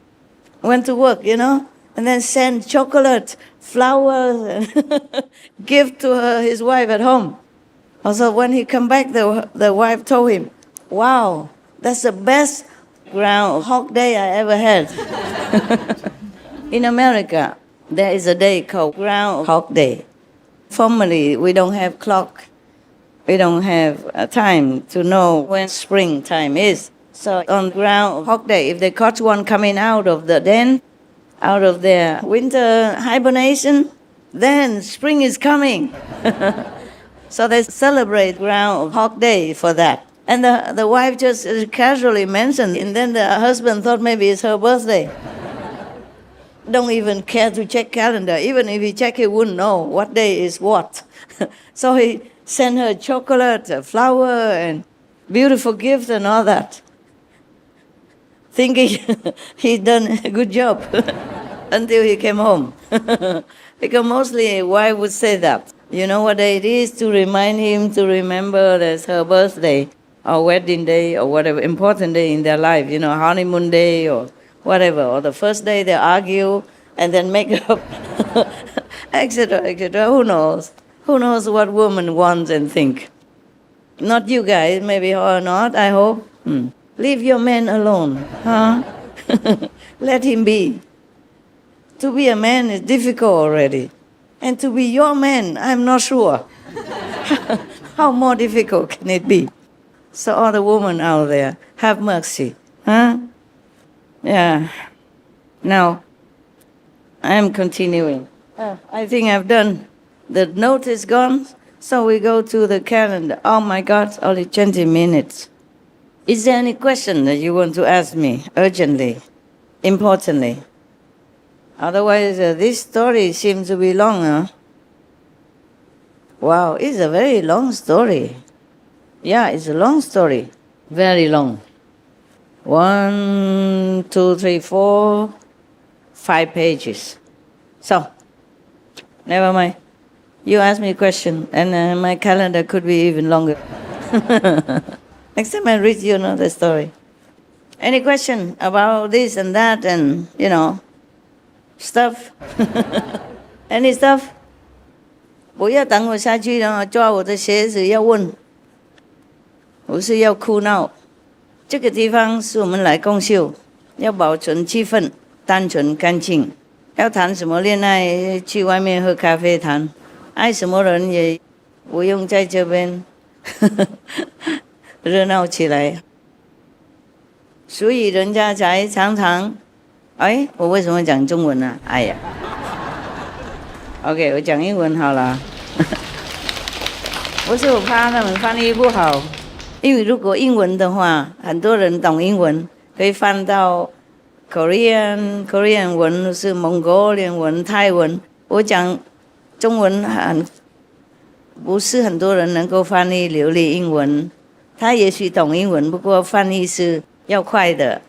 went to work, and then sent chocolate, flowers, and gift to his wife at home. Also, when he come back, the wife told him, wow, that's the best Groundhog Day I ever had. In America, there is a day called Groundhog Day. Formerly, we don't have clock. We don't have time to know when springtime is. So on Groundhog Day, if they catch one coming out of the den, out of their winter hibernation, then spring is coming. So they celebrate Groundhog Day for that. And the wife just casually mentioned, and then the husband thought maybe it's her birthday. Don't even care to check calendar. Even if he check, he wouldn't know what day is what. So he sent her chocolate, a flower, and beautiful gift and all that, thinking he'd done a good job until he came home. Because mostly a wife would say that. You know what day it is, to remind him to remember that's her birthday or wedding day or whatever important day in their life, honeymoon day or whatever, or the first day they argue and then make up, etc., etc. Who knows? Who knows what women want and think? Not you guys, maybe, or not, I hope. Leave your man alone, huh? Let him be. To be a man is difficult already. And to be your man, I'm not sure. How more difficult can it be? So all the women out there, have mercy, huh? Yeah. Now, I'm continuing. I think I've done. The note is gone, so we go to the calendar. Oh my God, only 20 minutes. Is there any question that you want to ask me urgently, importantly? Otherwise, this story seems to be long, huh? Wow, it's a very long story. Yeah, it's a long story. Very long. 1, 2, 3, 4, 5 pages. So, never mind. You ask me a question, and my calendar could be even longer. Next time I read you another story. Any question about this and that and, stuff? Any stuff? 不要等我下去了，抓我的鞋子要问，不是要哭闹。这个地方是我们来共修，要保存气氛，单纯干净。要谈什么恋爱，去外面喝咖啡谈。爱什么人也不用在这边热闹起来。所以人家才常常，我为什么讲中文呢？哎呀 ，OK， 我讲英文好了。不是我怕他们翻译不好。因为如果英文的话，很多人懂英文，可以翻到 Korean 文是 Mongolian 文、泰文。我讲中文不是很多人能够翻译流利英文，他也许懂英文，不过翻译是要快的。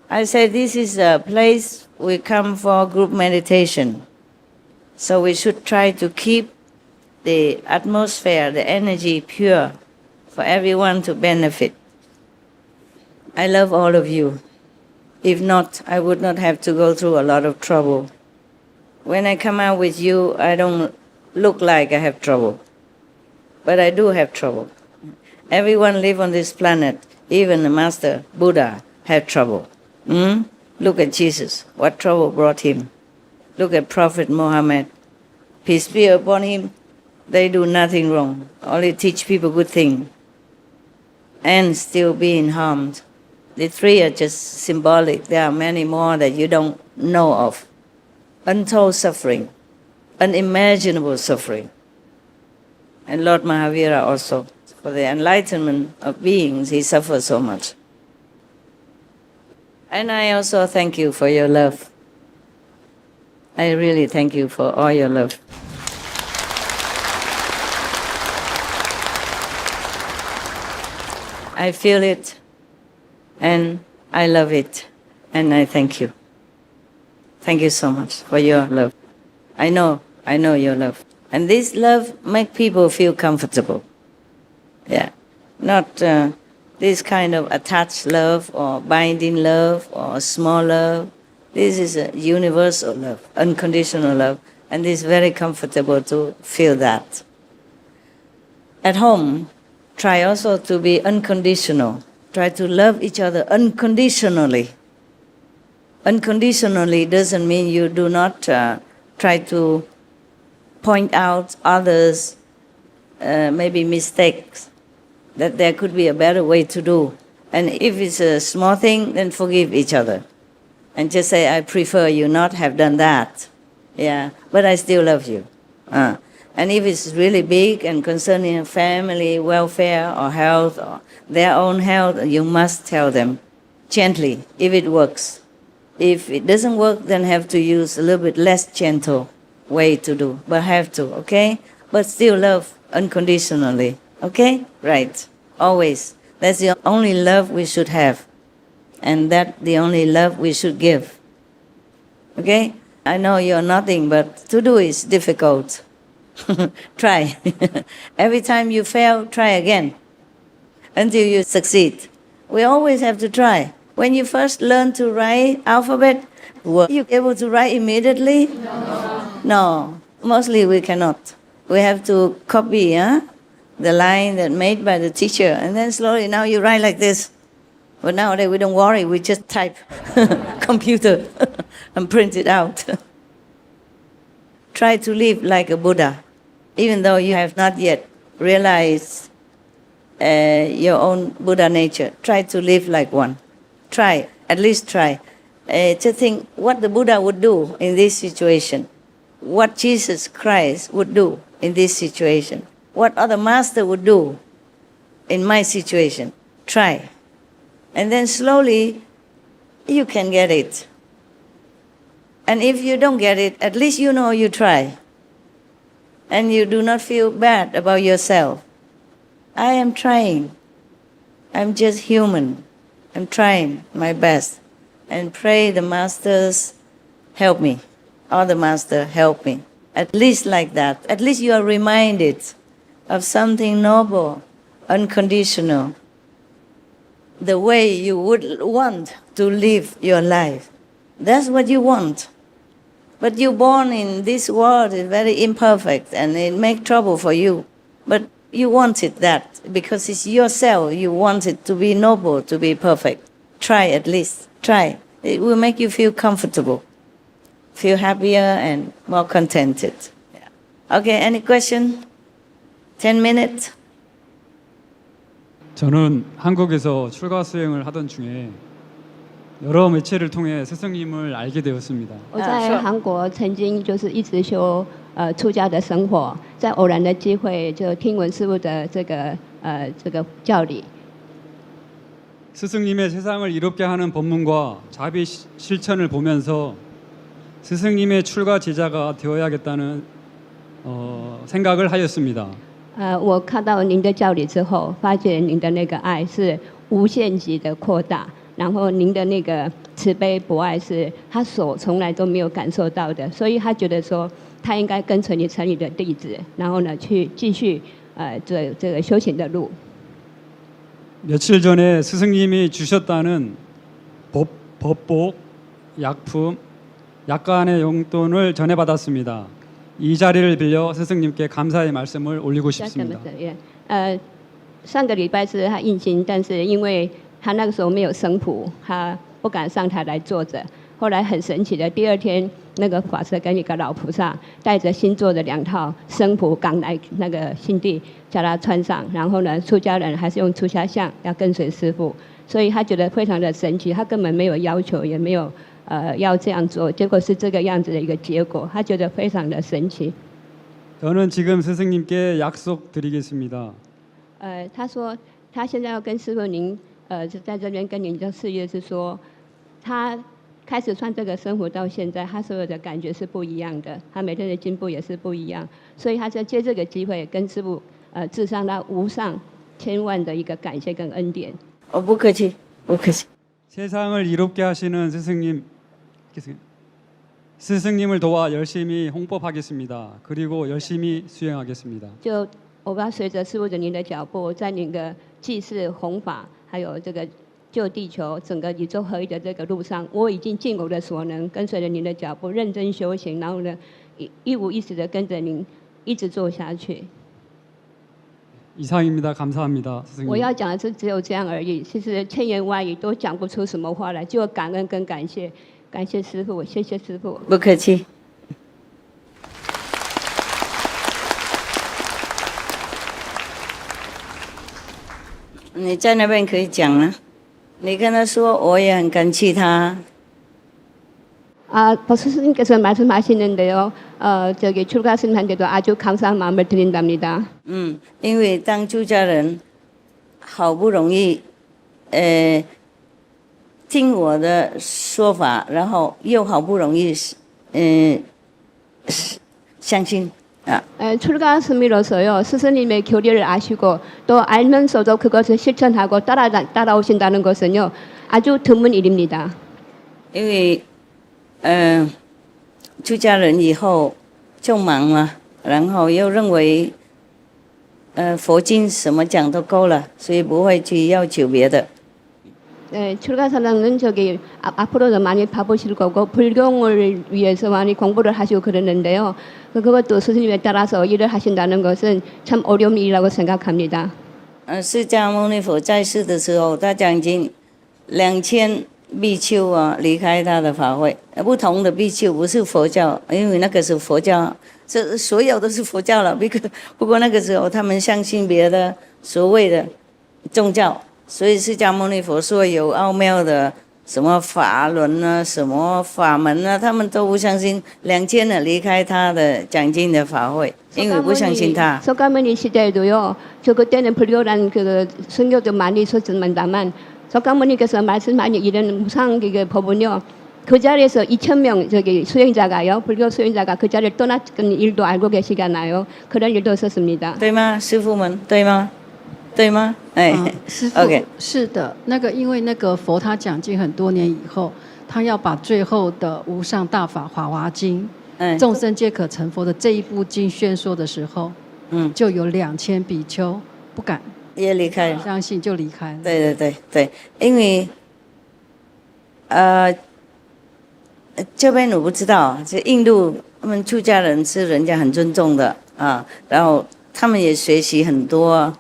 I said this is a place we come for group meditation, so we should try to keep the atmosphere, the energy pure, for everyone to benefit. I love all of you. If not, I would not have to go through a lot of trouble. When I come out with you, I don't look like I have trouble. But I do have trouble. Everyone live on this planet, even the Master Buddha, have trouble. Look at Jesus. What trouble brought him? Look at Prophet Muhammad. Peace be upon him. They do nothing wrong. Only teach people good things. And still being harmed. The three are just symbolic. There are many more that you don't know of. Untold suffering. Unimaginable suffering. And Lord Mahavira also. For the enlightenment of beings, he suffers so much. And I also thank you for your love. I really thank you for all your love. I feel it, and I love it, and I thank you. Thank you so much for your love. I know your love. And this love makes people feel comfortable. Yeah, not this kind of attached love or binding love or small love. This is a universal love, unconditional love, and it's very comfortable to feel that. At home, try also to be unconditional. Try to love each other unconditionally. Unconditionally doesn't mean you do not try to point out others' maybe mistakes, that there could be a better way to do. And if it's a small thing, then forgive each other. And just say, I prefer you not have done that. Yeah, but I still love you. And if it's really big and concerning family welfare or health or their own health, you must tell them gently if it works. If it doesn't work, then have to use a little bit less gentle way to do, but have to, okay? But still love unconditionally, okay? Right, always. That's the only love we should have. And that's the only love we should give, okay? I know you're nothing, but to do is difficult. Try. Every time you fail, try again until you succeed. We always have to try. When you first learn to write alphabet, were you able to write immediately? No. Mostly we cannot. We have to copy the line that made by the teacher, and then slowly now you write like this. But nowadays we don't worry, we just type computer and print it out. Try to live like a Buddha, even though you have not yet realized your own Buddha nature. Try to live like one. Try, at least try, to think what the Buddha would do in this situation, what Jesus Christ would do in this situation, what other master would do in my situation. Try. And then slowly you can get it. And if you don't get it, at least you know you try. And you do not feel bad about yourself. I am trying. I'm just human. I'm trying my best. And pray the masters help me. Or the master help me. At least like that. At least you are reminded of something noble, unconditional. The way you would want to live your life. That's what you want. But you're born in this world is very imperfect and it makes trouble for you. But you wanted that because it's yourself. You want it to be noble, to be perfect. Try at least. Try. It will make you feel comfortable, feel happier and more contented. Yeah. Okay, any question? 10 minutes? 저는 한국에서 출가 수행을 하던 중에 여러 매체를 통해 스승님을 알게 되었습니다. 我在韩国曾经就是一直修出家的生活，在偶然的机会就听闻师父的这个教理。 스승님의 세상을 이롭게 하는 법문과 자비 실천을 보면서 스승님의 출가 제자가 되어야겠다는 생각을 하였습니다. 我看到您的教理之后，发觉您的那个爱是无限级的扩大，然后您的那个慈悲博爱是他所从来都没有感受到的，所以他觉得说他应该跟随你成你的弟子，然后呢去继续这个修行的路。 며칠 전에 스승님이 주셨다는 법복, 약품, 약간의 용돈을 전해받았습니다. 이 자리를 빌려 스승님께 감사의 말씀을 올리고 싶습니다. 上个礼拜是他印经，但是因为他那个时候没有僧谱，他不敢上台来坐着。后来很神奇的，第二天那个法师跟一个老菩萨带着新做的2套僧谱赶来那个新地，叫他穿上。然后呢，出家人还是用出家相要跟随师父，所以他觉得非常的神奇。他根本没有要求，也没有要这样做，结果是这个样子的一个结果，他觉得非常的神奇。 저는 지금 스승님께 약속드리겠습니다. 他说他现在要跟师父您在这边跟您的誓约是说，他开始穿这个生活到现在，他所有的感觉是不一样的，他每天的进步也是不一样，所以他就借这个机会跟师父致上他无上千万的一个感谢跟恩典。不客气，不客气。 세상을 이롭게 하시는 스승님을 도와 열심히 홍법하겠습니다. 그리고 열심히 수행하겠습니다. 就我要随着师父的您的脚步，在您的祭祀弘法，还有这个救地球、整个宇宙合一的这个路上，我已经尽我的所能，跟随着您的脚步，认真修行，然后呢，一五一十的跟着您一直做下去。 이상입니다. 감사합니다. 我 스승님. 要讲的是只有这样而已，其实千言万语都讲不出什么话来，就感恩跟感谢，感谢师父，谢谢师父。不客气。你在那边可以讲啊，你跟他说我也很感激他。 벌써 스님께서 말씀하시는데요. 저기 출가 스님한테도 아주 감사한 마음을 드린답니다. 因为当出家人，好不容易，听我的说法，然后又好不容易，相信啊。 출가 스님으로서요. 스승님의 교리를 아시고 또 알면서도 그것을 실천하고 따라오신다는 것은요. 아주 드문 일입니다. 因为出家人以后就忙了，然后又认为佛经什么讲都够了，所以不会去要求别的。 출가사랑은 저기 앞으로도 많이 바쁘실 거고 불경을 위해서 많이 공부를 하시고 그러는데요. 그것도 스승님에 따라서 일을 하신다는 것은 참 어려운 일이라고 생각합니다. 释迦牟尼佛在世的时候，他讲经2000比丘啊离开他的法会，不同的比丘不是佛教，因为那个是佛教，这所有都是佛教了。不过那个时候他们相信别的所谓的宗教，所以释迦牟尼佛说有奥妙的什么法轮啊、什么法门啊，他们都不相信。2000人离开他的讲经的法会，因为不相信他。 석가모니 시대에도요. 저 그때는 불교란 그 선교도 많이 있었습니다만 석가모니께서 말씀하신 이런 무상 그 법은요. 그 자리에서 2,000명 저기 수행자가요. 불교 수행자가 그 자리를 떠났던 일도 알고 계시잖아요. 그런 일도 있었습니다. 对吗，师父们？对吗？对吗？哎、师父 OK 是的，那个因为那个佛他讲经很多年以后，他要把最后的无上大法华华经，众生皆可成佛的这一部经宣说的时候，就有2000比丘不敢也离开了。相信就离开了。对对对对，因为这边我不知道，这印度他们出家人是人家很尊重的啊，然后他们也学习很多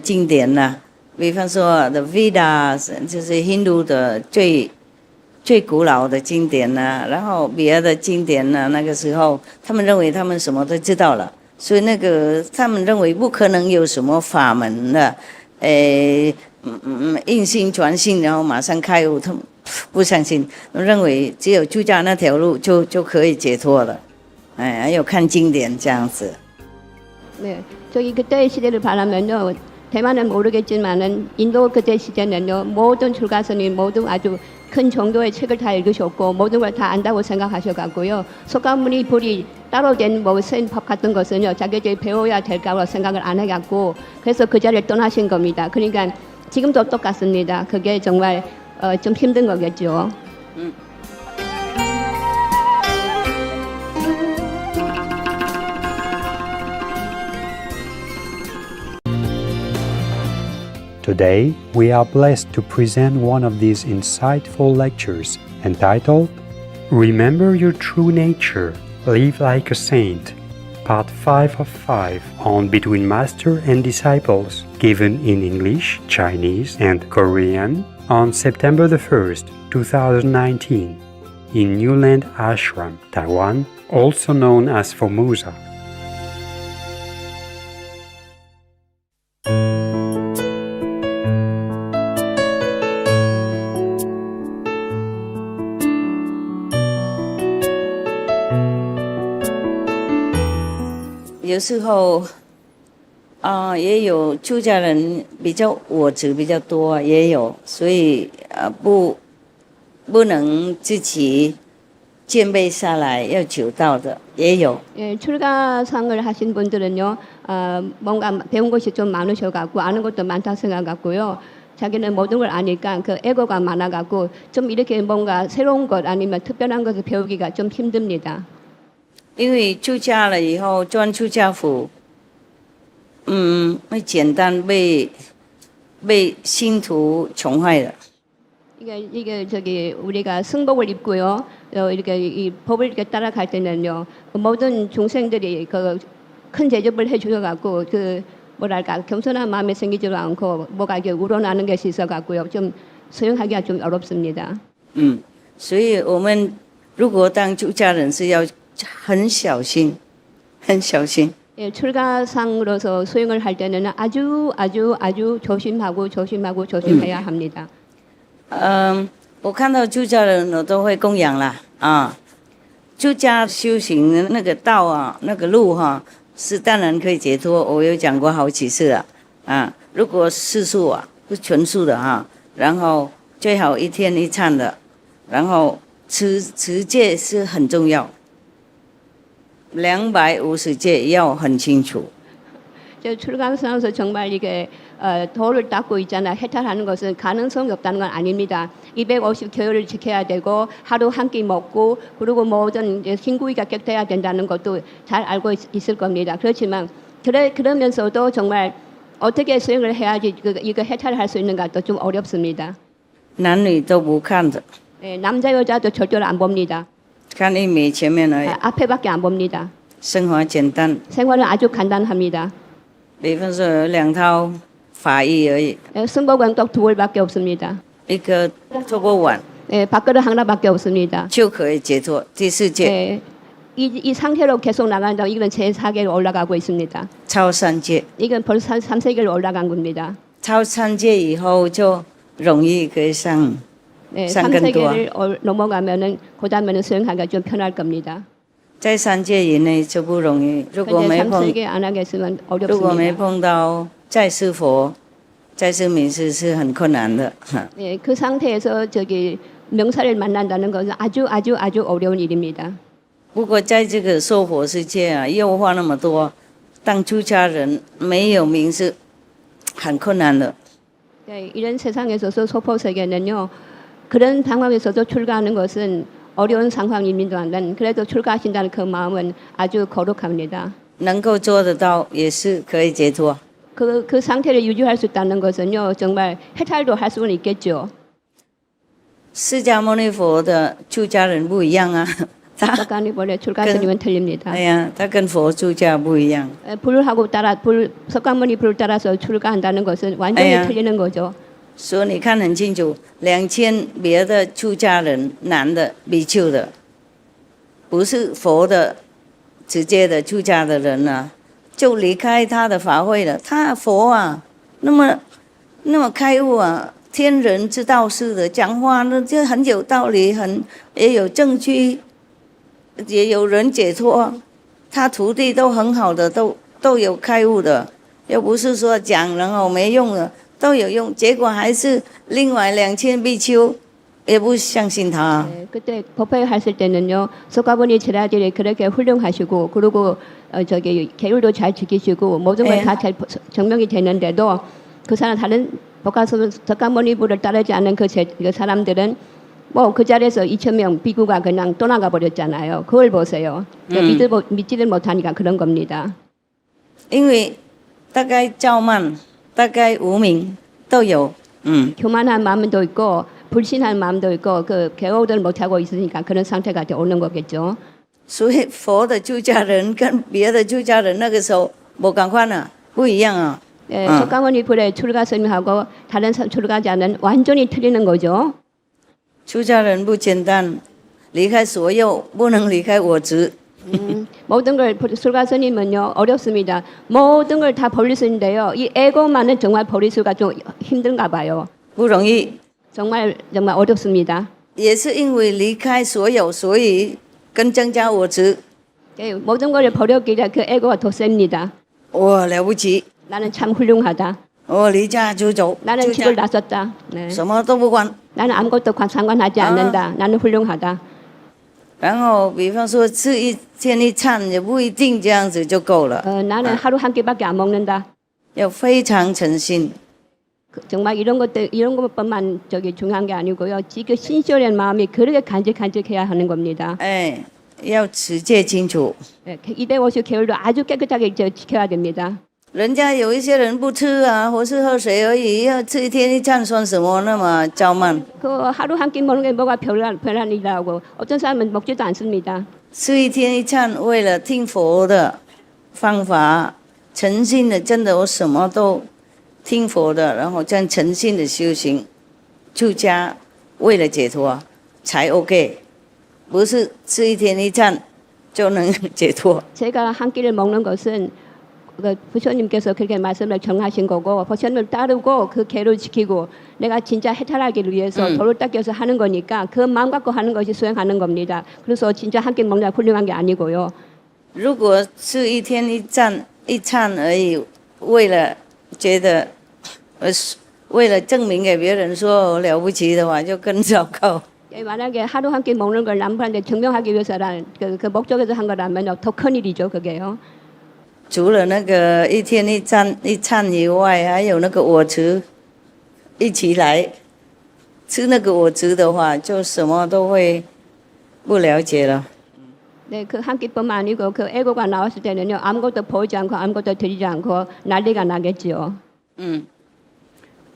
经典呐、比方说 The Vedas 就是印度的最古老的经典呐、然后别的经典呐、那个时候他们认为他们什么都知道了，所以那个他们认为不可能有什么法门的，硬性传信，然后马上开悟，他们不相信，认为只有出家那条路就可以解脱了，还有看经典这样子。 네, 저기 그때의 시대를 바라면요. 대만은 모르겠지만은 인도 그때 시대는요. 모든 출가스님 모두 아주 큰 정도의 책을 다 읽으셨고 모든 걸 다 안다고 생각하셔갖고요. 석가모니 불이 따로 된 뭐 센법 같은 것은요. 자기들이 배워야 될까고 생각을 안 해갖고 그래서 그 자리를 떠나신 겁니다. 그러니까 지금도 똑같습니다. 그게 정말 좀 힘든 거겠죠. Today, we are blessed to present one of these insightful lectures entitled Remember Your True Nature, Live Like a Saint, Part 5 of 5 on Between Master and Disciples, given in English, Chinese, and Korean on September the 1st, 2019, in Newland Ashram, Taiwan, also known as FORMOSA. "有时候也有出家人比较我执比较多，也有，所以不能自己兼备下来要求道的也有。 예, 출가상을 하신 분들은요. 뭔가 배운 것이 좀 많으셔갖고 아는 것도 많다 생각하고요. 자기는 모든 걸 아니까 그 에고가 많아갖고 좀 이렇게 뭔가 새로운 것 아니면 특별한 것을 배우기가 좀 힘듭니다. 因为出家了以后钻出家府，会简单被信徒宠坏了。 이게 저기 우리가 승복을 입고요. 이렇게 이 법을 이렇게 따라갈 때는요. 모든 중생들이 그 큰 대접을 해주셔갖고 그 뭐랄까 겸손한 마음이 생기지도 않고 뭐가 이렇게 우러나는 것이 있어갖고요. 좀 수용하기가 좀 어렵습니다. 所以我们如果当出家人是要很小心，很小心。 예, 출가상으로서 수행을 할 때는 아주 조심하고 조심해야 합니다. 我看到出家人我都会供养啦啊，出家修行的那个道啊，那个路哈、是当然可以解脱，我有讲过好几次了啊。如果世俗啊，不纯素的哈、然后最好一天一餐的，然后持戒是很重要，250戒要很清楚。 저 출가상에서 정말 이게 도를 닦고 있잖아. 해탈하는 것은 가능성이 없다는 건 아닙니다. 250 교율을 지켜야 되고 하루 한 끼 먹고 그리고 모든 흰구이가 깨끗해야 된다는 것도 잘 알고 있을 겁니다. 그렇지만 그러면서도 정말 어떻게 수행을 해야지 이거 해탈할 수 있는가 또 좀 어렵습니다. 男女都不看的， 예, 남자 여자도 절대로 안 봅니다. 看一米前面而已， 앞에밖에 안 봅니다. 生活简单。 생활은 아주 간단합니다. 比方说有2套法衣而已， 예, 승복은 딱 2월밖에 없습니다. 一个托钵碗 예, 밥그릇 하나밖에 없습니다. 就可以解脱。第4戒 예, 이 상태로 계속 나간다면 이건 제4계로 올라가고 있습니다. 超3戒， 이건 벌써 3세계로 올라간 겁니다. 超3戒以后就容易可以上 네, 上更多。 3세계를 넘어가면은 그다음에는 수행하기가 좀 편할 겁니다. 在3戒以内就不容易。如果 근데 没碰， 3세계 안 하겠으면 如果没 어렵습니다. 碰到在世佛、在世名师是很困难的。 네, 그 상태에서 저기 명사를 만난다는 것은 아주 어려운 일입니다. 不过在这个娑婆世界啊，诱惑那么多，当出家人没有名是很困难的。 네, 이런 세상에서 소포 세계는요. 그런 상황에서도 출가하는 것은 어려운 상황입니다만 그래도 출가하신다는 그 마음은 아주 거룩합니다. 能够做得到也是可以解脱。 그 상태를 유지할 수 있다는 것은요. 정말 해탈도 할 수는 있겠죠. 释迦牟尼佛的出家人不一样啊，他 석가모니 본래 출가스님은 틀립니다. 哎呀，他跟佛出家不一样。 석가모니 불을 따라서 출가한다는 것은 완전히 예. 틀리는 거죠. 所以你看很清楚，2000别的出家人，男的比丘的，不是佛的直接的出家的人啊，就离开他的法会了。他佛啊，那么开悟啊，天人之道似的，讲话呢就很有道理，也有证据，也有人解脱。他徒弟都很好的，都有开悟的，又不是说讲然后没用的。 都有用，结果还是另外2000比丘也不相信他。 네, 그때 법회 했을 때는요, 석가모니 제자들이 그렇게 훌륭하시고, 그리고 저기 계율도 잘 지키시고 모든 걸 다 잘 증명이 되는데도 그 사람 다른 석가모니 불을 따르지 않는 그 사람들은 뭐 그 자리에서 2,000명 비구가 그냥 떠나가 버렸잖아요. 그걸 보세요. 믿지를 못하니까 그런 겁니다. 因为大概傲慢。 大概无名都有， 교만한 마음도 있고 불신한 마음도 있고 그 개호를 못하고 있으니까 그런 상태가 오는 거겠죠. 所以佛的出家人跟别的出家人那个时候不赶快呢，不一样啊。 예, 석가모니 불의 출가스님하고 다른 출가자는 완전히 틀리는 거죠. 出家人不简单，离开所有，不能离开我执。 모든 걸 출가스님은요 어렵습니다. 모든 걸 다 버릴 수 있는데요. 이 에고만은 정말 버릴 수가 좀 힘든가 봐요. 不容易。 정말 어렵습니다. 也是因为离开所有，所以更增加我执。 예, 모든 걸 버렸기에 그 에고가 더 셉니다. 我了不起， 나는 참 훌륭하다. 我离家出走， 나는 집을 나섰다. 네. 什么都不管。 나는 아무것도 상관하지 않는다. 나는 훌륭하다. 然后比方说吃一天一餐也不一定这样子就够了， 나는 하루 한 끼밖에 안 먹는다. 要非常诚心。 정말 이런 것뿐만 중요한 게 아니고요. 지금 신실한 마음이 그렇게 간직해야 하는 겁니다. 哎，要持戒清楚。 250개월도 아주 깨끗하게 지켜야 됩니다. 人家有一些人不吃啊，或是喝水而已，要吃一天一餐算什么那么骄慢？ 그 하루 한 끼 먹는 게 뭐가 별난 일이라고 어떤 사람은 먹지도 않습니다. 吃一天一餐，为了听佛的方法，诚心的，真的我什么都听佛的，然后这样诚心的修行，出家为了解脱才 OK， 不是吃一天一餐就能解脱。 제가 한 끼를 먹는 것은 부처님께서 그렇게 말씀을 정하신 거고 부처님을 따르고 그 계를 지키고 내가 진짜 해탈하기 위해서 도를 닦여서 하는 거니까 그 마음 갖고 하는 것이 수행하는 겁니다. 그래서 진짜 한 끼 먹는 게 훌륭한 게 아니고요. 如果吃一天一餐而已，为了觉得为了证明给别人说我了不起的话，就更糟糕。 만약에 하루 한 끼 먹는 걸 남한테 증명하기 위해서라는 그 목적에서 한 거라면 더 큰 일이죠, 그게요. 除了那个一天一餐以外，还有那个我执一起来吃那个我执的话，就什么都会不了解了。 네, 그 한 끼뿐만 아니고 그 애고가 나왔을 때는요 아무것도 보이지 않고 아무것도 들리지 않고 난리가 나겠지요.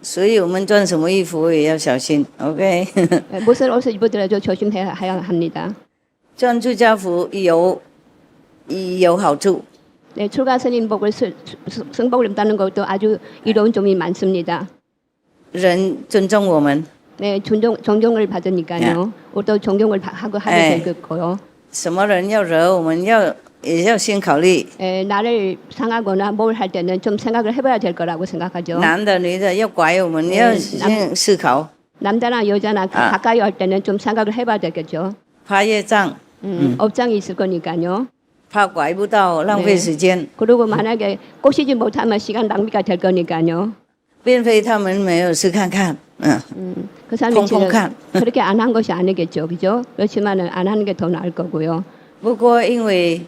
所以我们穿什么衣服也要小心 ，OK？ 무슨 옷을 입으더라도 조심해야 합니다. 穿出家服有好处。 네, 출가 스님복을 승복을 입다는 것도 아주 이로운 점이 많습니다. 人尊重我们， 네, 존경을 받으니까요. 또 존경을 하고 하게 될 거고요. 什么人要惹我们也要先考虑。 나를 상하거나 뭘 할 때는 좀 생각을 해봐야 될 거라고 생각하죠. 男的女的要拐我们，要先思考。 남자나 여자나 가까이 할 때는 좀 생각을 해봐야 되겠죠. 怕业障， 업장이 있을 거니까요. 怕拐不到，浪费时间。 그리고 만약에 꼬시지 못하면 시간 낭비가 될 거니까요. 并非他们没有试看看， 그 사람이 콩콩칸. 그렇게 안 한 것이 아니겠죠, 그죠? 그렇지만은 안 하는 게 더 나을 거고요. 不过因为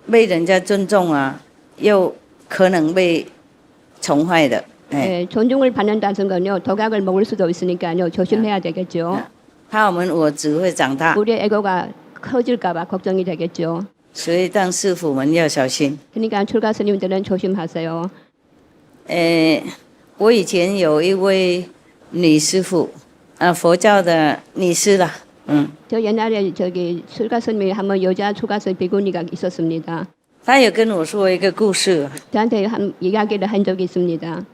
被人家尊重啊，又可能被宠坏的， 네, 존중을 받는다는 건요, 독약을 먹을 수도 있으니까요, 조심해야 되겠죠. 怕我们我执会长大， 우리의 에고가 커질까봐 걱정이 되겠죠. 所以当师傅们要小心。 그러니까 출가 스님들은 조심하세요. 我以前有一位女师傅，佛教的女师啦， 저 옛날에 출가 스님이 한번 여자 출가 스님 비구니가 있었습니다. 她有跟我说一个故事， 저한테 이야기를 한 적이 있습니다.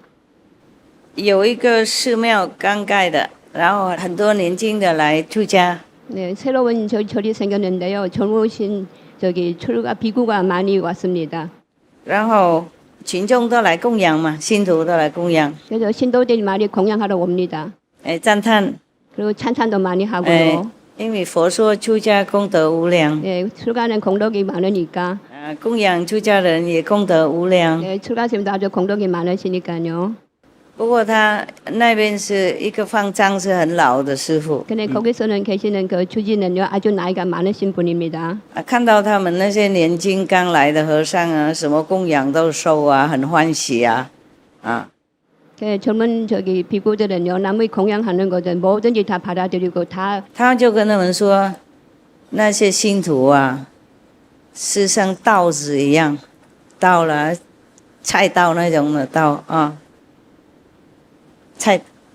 有一个寺庙刚盖的，然后很多年轻的来出家， 네, 새로운 절이 생겼는데요. 젊으신 출가 비구가 많이 왔습니다. 然后群众都来供养嘛，信徒都来供养， 그래서 신도들이 많이 공양하러 옵니다. 赞叹， 그리고 찬찬도 많이 하고요. 因为佛说出家功德无量， 네, 출가는 공덕이 많으니까 供养出家人也功德无量。 네, 출가스님도 아주 공덕이 많으시니까요. 不过他那边是一个方丈，是很老的师傅。 근데 거기서는 계시는 그 주지는요 아주 나이가 많으신 분입니다. 看到他们那些年轻刚来的和尚啊，什么供养都收啊，很欢喜啊， 그 젊은 비구들은요 남의 공양하는 것은 뭐든지 다 받아들이고 다. 他就跟他们说，那些信徒啊，是像稻子一样，稻了，菜稻那种的稻啊。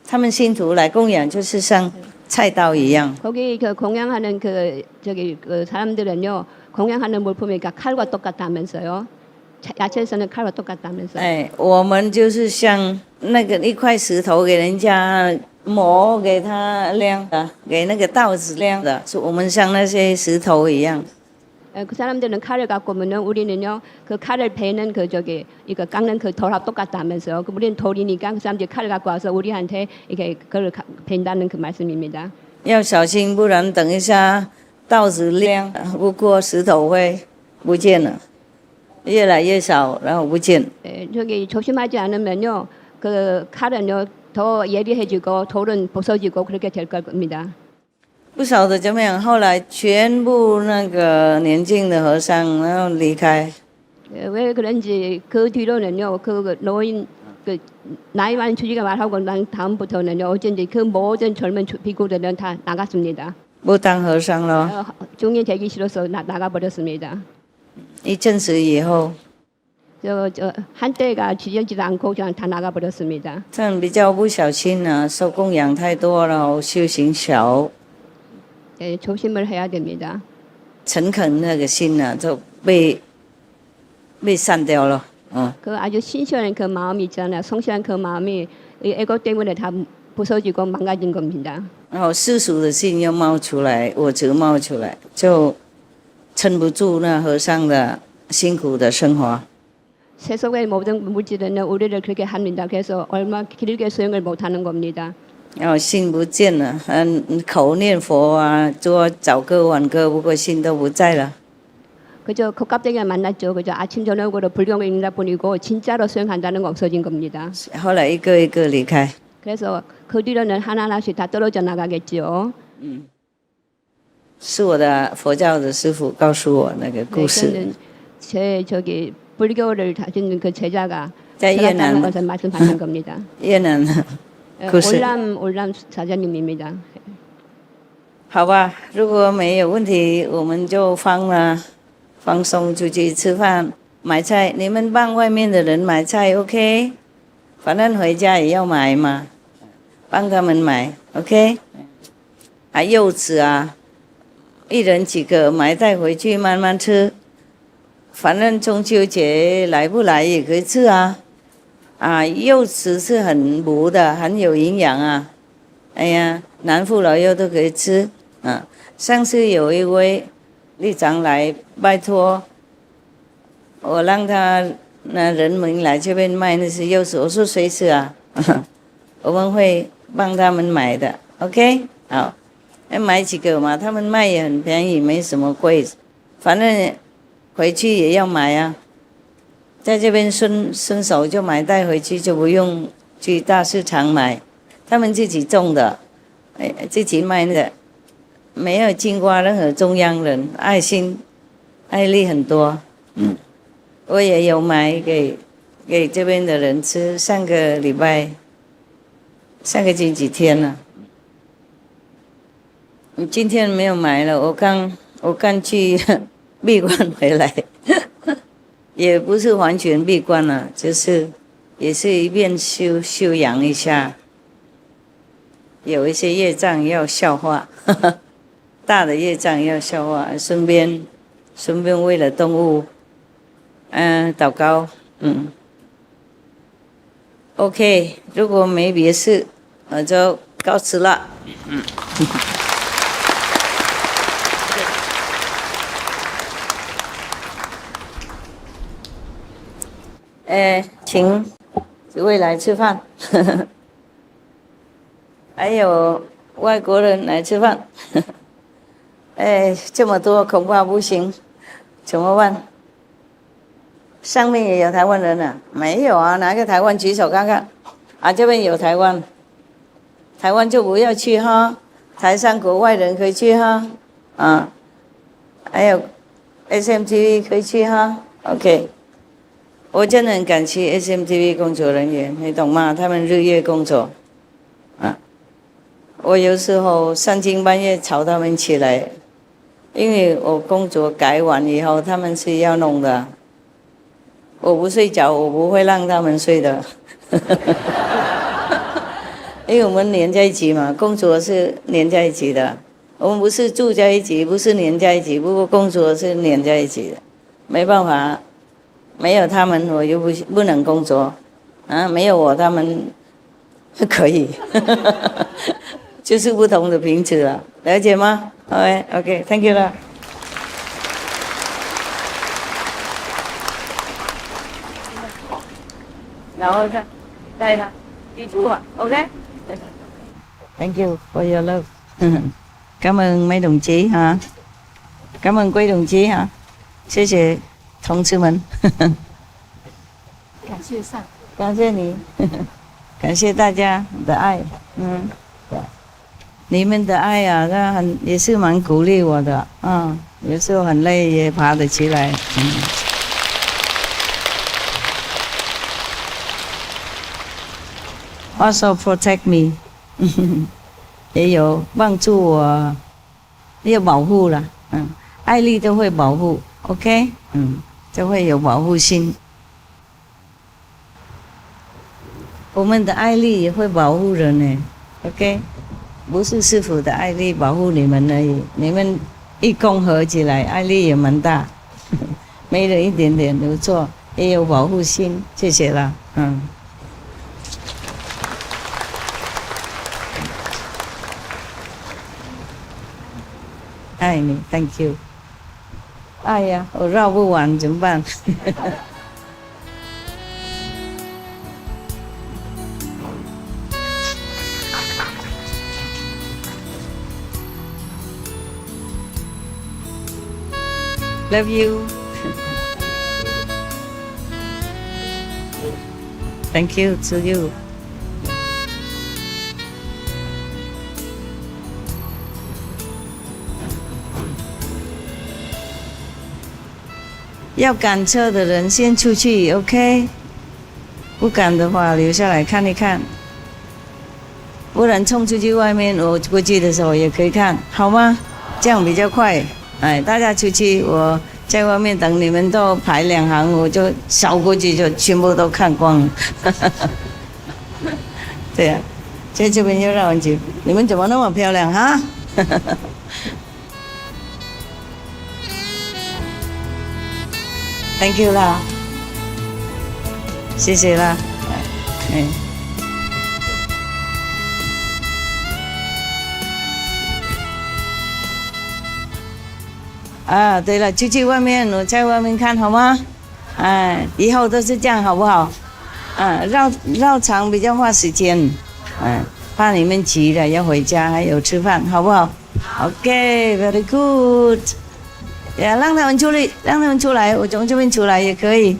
他们信徒来供养，就是像菜刀一样。 거기 그 공양하는 그 사람들은요 공양하는 물품이 칼과 똑같다면서요. 야채에서는 칼과 똑같다면서요. 我们就是像那个一块石头给人家磨，给他晾的，给那个稻子晾的，是我们像那些石頭一样。 그 사람들은 칼을 갖고 오면은 우리는요 그 칼을 베는 이거 깎는 그 돌하고 똑같다면서요. 그 우리는 돌이니까 그 사람들이 칼을 갖고 와서 우리한테 이게 그걸 벤다는 그 말씀입니다. 要小心，不然等一下稻子晾不过石头会不见了，越来越少，然后不见。 조심하지 않으면요 그 칼은요 더 예리해지고 돌은 부서지고 그렇게 될 겁니다. 不晓得怎么样，后来全部那个年轻的和尚然后离开。 왜 그런지 그 뒤로는요, 그 노인 그 나이 많은 주지가 말하고 난 다음부터는요, 어쩐지 그 모든 젊은 비구들은 다 나갔습니다. 不当和尚了。 중이 되기 싫어서 나가 버렸습니다. 一阵子以后， 저 한때가 지지지도 않고 그냥 다 나가 버렸습니다. 这样比较不小心了，受供养太多了，修行少， 네, 조심을 해야 됩니다. 诚恳那个心呢就被散掉了。그 아주 신실한 그 마음이 있잖아요. 성실한 그 마음이 이 애고 때문에 다 부서지고 망가진 겁니다. 然后世俗的心又冒出来，我执冒出来，就撑不住那和尚的辛苦的生活。 세속의 모든 물질은 우리를 그렇게 합니다. 그래서 얼마 길게 수행을 못하는 겁니다. 然后心不见了，口念佛啊，做早课晚课，不过心都不在了。 그저 겉값대기가 만났죠. 그저 아침 저녁으로 불경을 읽다 뿐이고 진짜로 수행한다는 거 없어진 겁니다. 后来一个一个离开。 그래서 그 뒤로는 하나하나씩 다 떨어져 나가겠죠. 是我的佛教的师父告诉我那个故事。 네, 제 저기 불교를 다니는 그 제자가 在越南 것을 말씀하신 겁니다. 越南故事。 올람 사장님입니다. 好吧，如果没有问题，我们就放松出去吃饭买菜。你们帮外面的人买菜 ，OK？ 反正回家也要买嘛，帮他们买 ，OK？ 还柚子啊，一人几个买带回去慢慢吃。反正中秋节来不来也可以吃啊。柚子是很补的，很有营养啊。哎呀，男妇老幼都可以吃。上次有一位律长来拜托我，让他那人们来这边卖那些柚子，我说随时啊，我们会帮他们买的 ，OK？ 好，买几个嘛，他们卖也很便宜，没什么贵，反正回去也要买啊，在这边顺手就买带回去，就不用去大市场买，他们自己种的，自己卖的。 没有经过任何中央人，爱心、爱力很多。我也有买给这边的人吃。上个星期天了。今天没有买了，我刚去闭关回来，也不是完全闭关了，就是也是一边修养一下，有一些业障要消化。大的业障要消化，顺便为了动物，祷告，OK， 如果没别事，我就告辞了。请几位来吃饭，还有外国人来吃饭。这么多恐怕不行，怎么办？上面也有台湾人啊？没有啊，哪个台湾举手看看？这边有台湾，台湾就不要去哈，台上国外人可以去哈，还有 SMTV 可以去哈 ，OK。我真的很感谢 SMTV 工作人员，你懂吗？他们日夜工作，我有时候三更半夜吵他们起来。 因为我工作改完以后，他们是要弄的。我不睡觉，我不会让他们睡的。因为我们连在一起嘛，工作是连在一起的。我们不是住在一起，不是连在一起，不过工作是连在一起的。没办法，没有他们我就不能工作。没有我他们可以。就是不同的频次了，了解吗？ OK, thank you 了。然后再带他记住啊 ，OK。Thank you for your love 。cảm ơn mấy đồng chí ha, cảm ơn quý đồng chí ha，谢谢同志们。感谢上，感谢你，感谢大家的爱，你们的爱啊，他也是蛮鼓励我的，有时候很累也爬得起来。Also protect me， 也有帮助我，也保护了，爱力都会保护 ，OK， 就会有保护心。我们的爱力也会保护人呢 ，OK， 不是师父的爱力保护你们而已，你们一共合起来，爱力也蛮大，没了一点点有错，也有保护心，谢谢啦，爱你 ，Thank you。哎呀，我绕不完怎么办？Love you. Thank you to you. 要赶车的人先出去 ，OK？ 不赶的话留下来看一看，不然冲出去外面，我过去的时候也可以看，好吗？这样比较快。哎，大家出去，我在外面等你们都排2行，我就扫过去就全部都看光了。对呀，在这边又绕很久，你们怎么那么漂亮哈？Thank you 啦，谢谢啦，啊，对了，出去外面，我在外面看好吗？以后都是这样好不好？绕场比较花时间，怕你们急了要回家还有吃饭，好不好 ？OK，very good。让他们出来，我从这边出来也可以。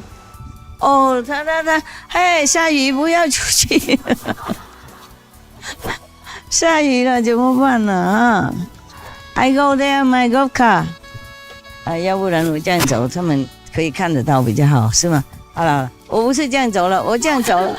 哦，嘿，下雨不要出去，下雨了怎么办呢？I go there my golf car。要不然我这样走，他们可以看得到比较好，是吗？好了，我不是这样走了，我这样走。